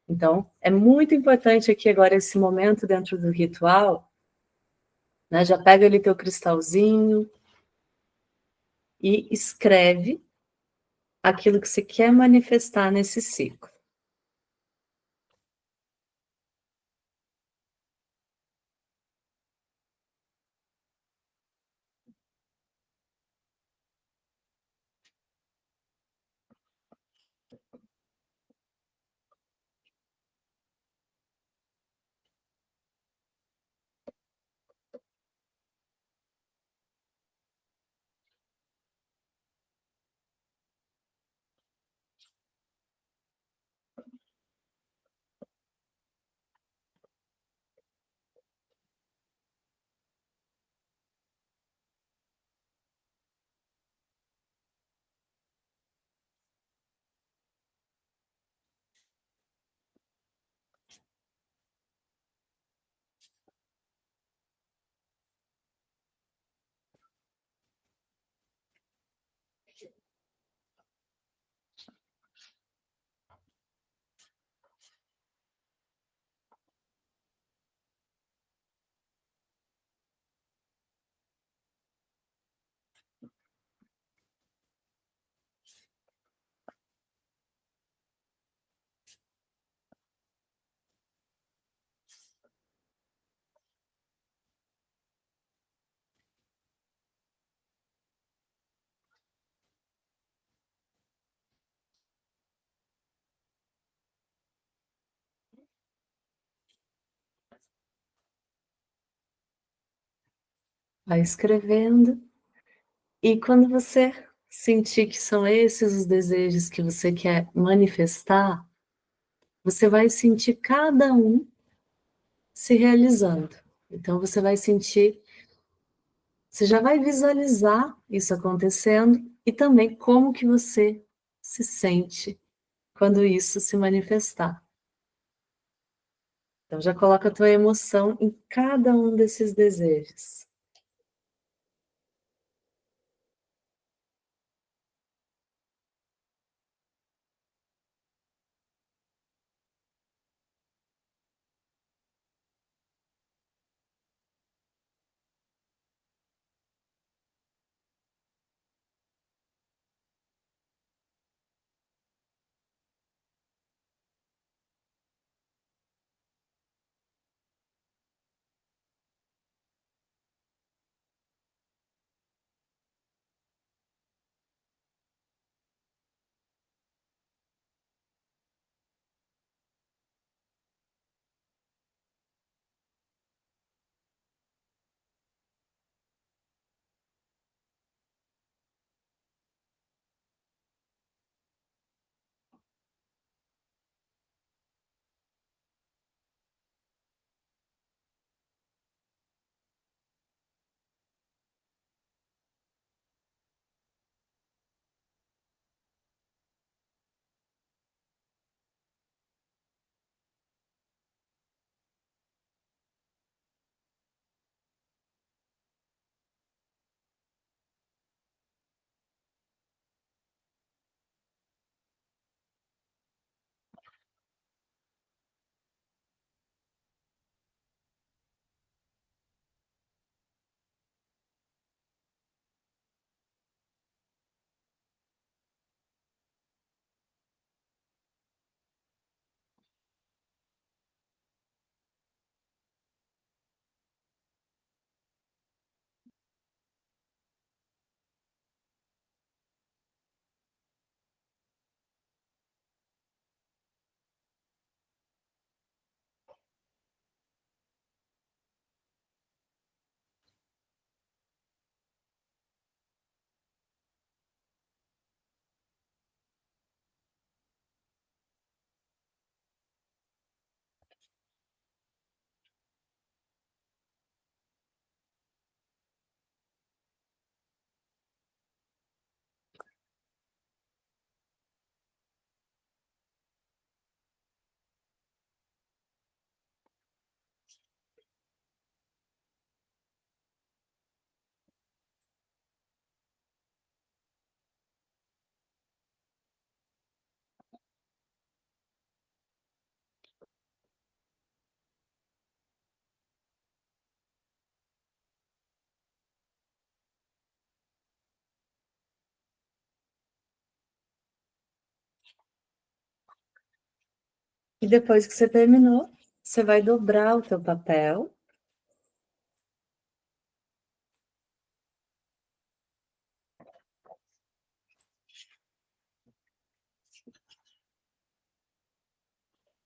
Então, é muito importante aqui agora esse momento dentro do ritual, né? Já pega ali teu cristalzinho e escreve aquilo que você quer manifestar nesse ciclo. vai escrevendo, e quando você sentir que são esses os desejos que você quer manifestar, você vai sentir cada um se realizando. Então você vai sentir, você já vai visualizar isso acontecendo e também como que você se sente quando isso se manifestar. Então já coloca a tua emoção em cada um desses desejos. E depois que você terminou, você vai dobrar o teu papel.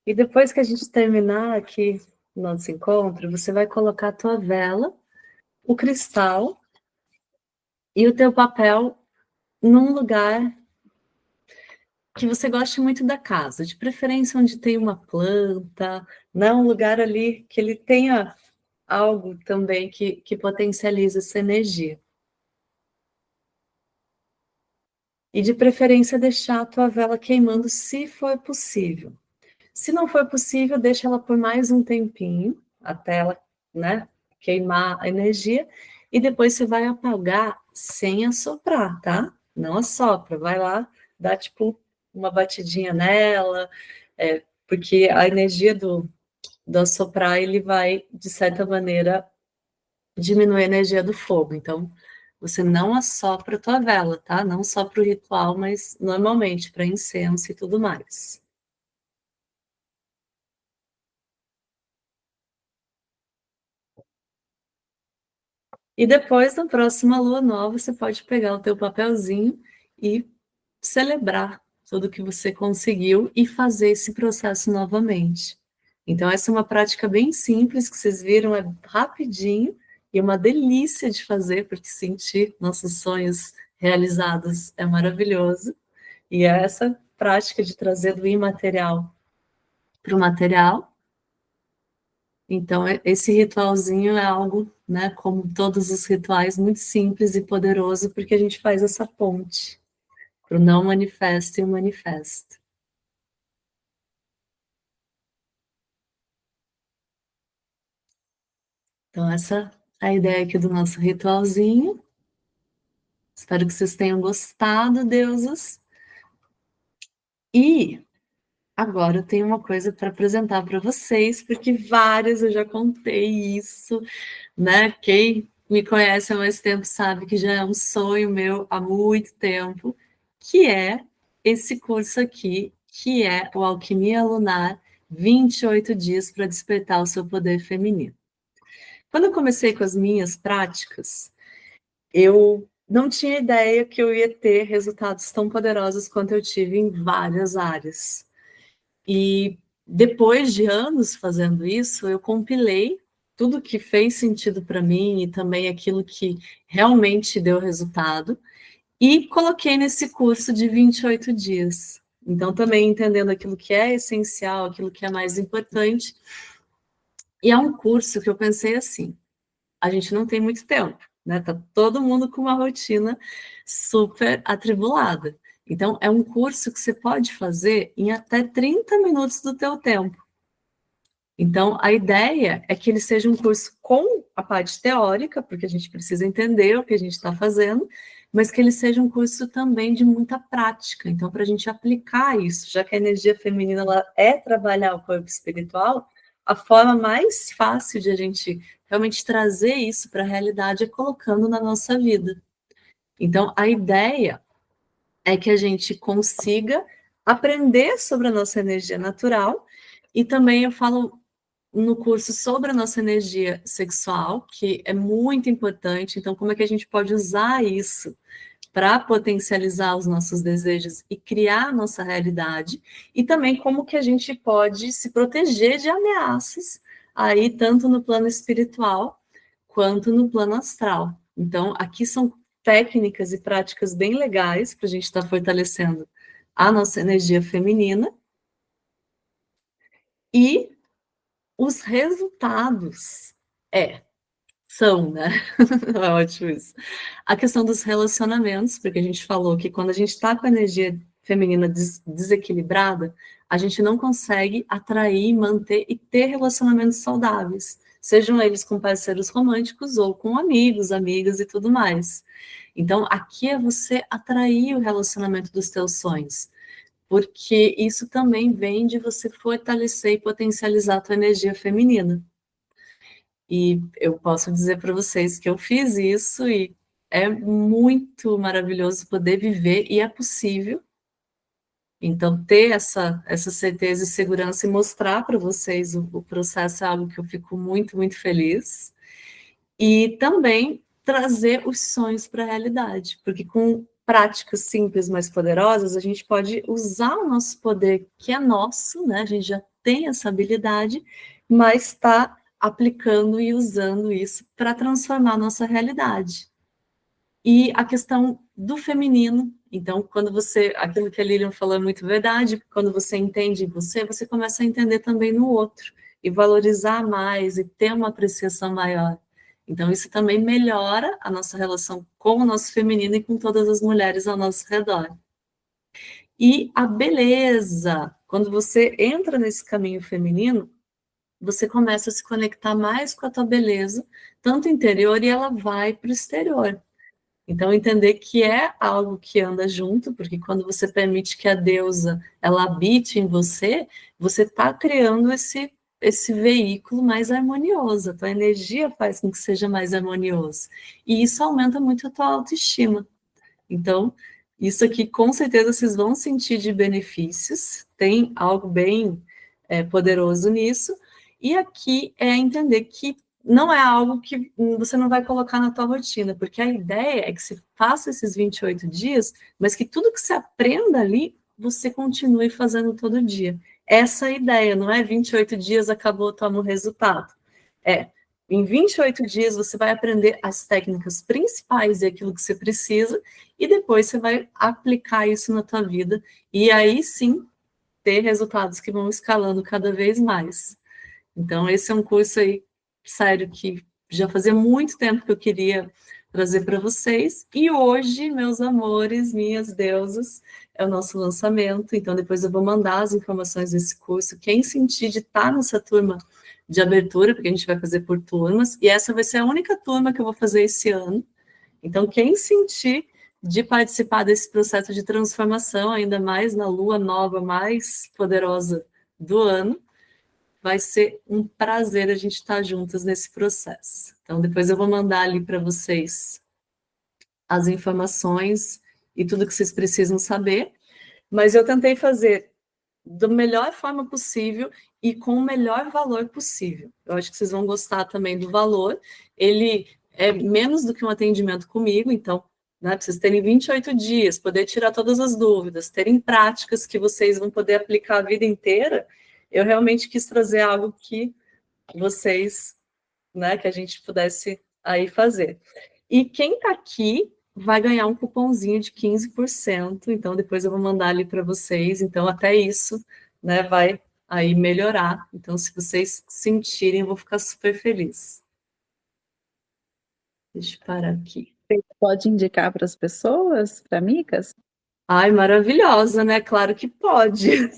E depois que a gente terminar aqui o nosso encontro, você vai colocar a tua vela, o cristal e o teu papel num lugar que você goste muito da casa, de preferência onde tem uma planta, né? Um lugar ali que ele tenha algo também que potencializa essa energia. E de preferência deixar a tua vela queimando se for possível. Se não for possível, deixa ela por mais um tempinho, até ela, né, queimar a energia, e depois você vai apagar sem assoprar, tá? Não assopra, vai lá, dá tipo uma batidinha nela, porque a energia do assoprar, ele vai, de certa maneira, diminuir a energia do fogo. Então, você não assopra a tua vela, tá? Não só para o ritual, mas normalmente para incenso e tudo mais. E depois, na próxima lua nova, você pode pegar o teu papelzinho e celebrar tudo que você conseguiu e fazer esse processo novamente. Então, essa é uma prática bem simples que vocês viram, é rapidinho e uma delícia de fazer, porque sentir nossos sonhos realizados é maravilhoso. E é essa prática de trazer do imaterial para o material. Então, esse ritualzinho é algo, né, como todos os rituais, muito simples e poderoso, porque a gente faz essa ponte para o não manifesto e o manifesto. Então, essa é a ideia aqui do nosso ritualzinho. Espero que vocês tenham gostado, deusas. E agora eu tenho uma coisa para apresentar para vocês, porque várias eu já contei isso, né? Quem me conhece há mais tempo sabe que já é um sonho meu há muito tempo, que é esse curso aqui, que é o Alquimia Lunar, 28 dias para despertar o seu poder feminino. Quando eu comecei com as minhas práticas, eu não tinha ideia que eu ia ter resultados tão poderosos quanto eu tive em várias áreas. E depois de anos fazendo isso, eu compilei tudo que fez sentido para mim e também aquilo que realmente deu resultado e coloquei nesse curso de 28 dias. Então, também entendendo aquilo que é essencial, aquilo que é mais importante. E é um curso que eu pensei assim, a gente não tem muito tempo, né? Tá todo mundo com uma rotina super atribulada. Então, é um curso que você pode fazer em até 30 minutos do teu tempo. Então, a ideia é que ele seja um curso com a parte teórica, porque a gente precisa entender o que a gente está fazendo, mas que ele seja um curso também de muita prática. Então, para a gente aplicar isso, já que a energia feminina ela é trabalhar o corpo espiritual, a forma mais fácil de a gente realmente trazer isso para a realidade é colocando na nossa vida. Então, a ideia é que a gente consiga aprender sobre a nossa energia natural, e também eu falo no curso sobre a nossa energia sexual, que é muito importante. Então, como é que a gente pode usar isso para potencializar os nossos desejos e criar a nossa realidade, e também como que a gente pode se proteger de ameaças aí tanto no plano espiritual quanto no plano astral. Então, aqui são técnicas e práticas bem legais para a gente estar fortalecendo a nossa energia feminina, e os resultados são, né? Ótimo isso. A questão dos relacionamentos, porque a gente falou que quando a gente está com a energia feminina desequilibrada, a gente não consegue atrair, manter e ter relacionamentos saudáveis, sejam eles com parceiros românticos ou com amigos, amigas e tudo mais. Então, aqui é você atrair o relacionamento dos teus sonhos, porque isso também vem de você fortalecer e potencializar a tua energia feminina. E eu posso dizer para vocês que eu fiz isso e é muito maravilhoso poder viver, e é possível. Então, ter essa certeza e segurança e mostrar para vocês o processo é algo que eu fico muito, muito feliz. E também trazer os sonhos para a realidade, porque com práticas simples, mas poderosas, a gente pode usar o nosso poder, que é nosso, né? A gente já tem essa habilidade, mas está aplicando e usando isso para transformar a nossa realidade. E a questão do feminino, então, quando você, aquilo que a Lilian falou é muito verdade, quando você entende você, você começa a entender também no outro, e valorizar mais, e ter uma apreciação maior. Então, isso também melhora a nossa relação com o nosso feminino e com todas as mulheres ao nosso redor. E a beleza, quando você entra nesse caminho feminino, você começa a se conectar mais com a tua beleza, tanto interior, e ela vai para o exterior. Então, entender que é algo que anda junto, porque quando você permite que a deusa ela habite em você, você está criando esse veículo mais harmonioso, a tua energia faz com que seja mais harmonioso. E isso aumenta muito a tua autoestima. Então, isso aqui, com certeza, vocês vão sentir de benefícios, tem algo bem poderoso nisso, e aqui é entender que não é algo que você não vai colocar na tua rotina, porque a ideia é que você faça esses 28 dias, mas que tudo que você aprenda ali, você continue fazendo todo dia. Essa é a ideia, não é 28 dias, acabou, toma o resultado. em 28 dias você vai aprender as técnicas principais e aquilo que você precisa, e depois você vai aplicar isso na tua vida, e aí sim ter resultados que vão escalando cada vez mais. Então, esse é um curso aí, sério, que já fazia muito tempo que eu queria trazer para vocês, e hoje, meus amores, minhas deusas, é o nosso lançamento, então depois eu vou mandar as informações desse curso, quem sentir de estar nessa turma de abertura, porque a gente vai fazer por turmas, e essa vai ser a única turma que eu vou fazer esse ano, então quem sentir de participar desse processo de transformação, ainda mais na lua nova mais poderosa do ano, vai ser um prazer a gente estar juntas nesse processo. Então, depois eu vou mandar ali para vocês as informações e tudo que vocês precisam saber, mas eu tentei fazer da melhor forma possível e com o melhor valor possível. Eu acho que vocês vão gostar também do valor. Ele é menos do que um atendimento comigo, então, né, para vocês terem 28 dias, poder tirar todas as dúvidas, terem práticas que vocês vão poder aplicar a vida inteira, eu realmente quis trazer algo que vocês, né, que a gente pudesse aí fazer. E quem está aqui vai ganhar um cupomzinho de 15%, então depois eu vou mandar ali para vocês, então até isso, né, vai aí melhorar, então se vocês sentirem, eu vou ficar super feliz. Deixa eu parar aqui. Você pode indicar para as pessoas, para amigas? Ai, maravilhosa, né? Claro que pode.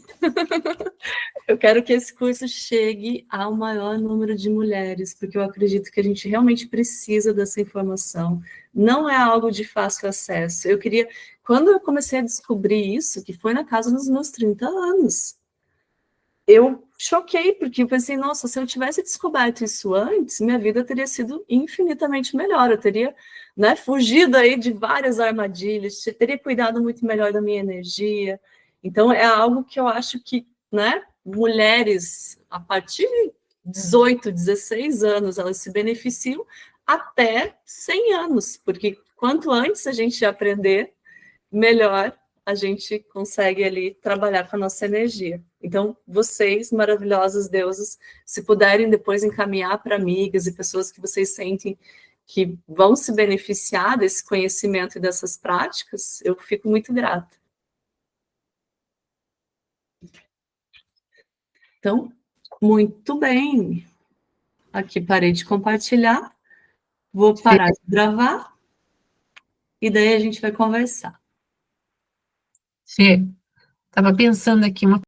Eu quero que esse curso chegue ao maior número de mulheres, porque eu acredito que a gente realmente precisa dessa informação. Não é algo de fácil acesso. Eu queria, quando eu comecei a descobrir isso, que foi na casa dos meus 30 anos, eu choquei, porque eu pensei, nossa, se eu tivesse descoberto isso antes, minha vida teria sido infinitamente melhor, eu teria, né, fugido aí de várias armadilhas, teria cuidado muito melhor da minha energia. Então, é algo que eu acho que, né, mulheres, a partir de 18, 16 anos, elas se beneficiam até 100 anos, porque quanto antes a gente aprender, melhor a gente consegue ali trabalhar com a nossa energia. Então, vocês, maravilhosas deusas, se puderem depois encaminhar para amigas e pessoas que vocês sentem que vão se beneficiar desse conhecimento e dessas práticas, eu fico muito grata. Então, muito bem. Aqui parei de compartilhar. Vou parar de gravar. E daí a gente vai conversar. Fê, estava pensando aqui uma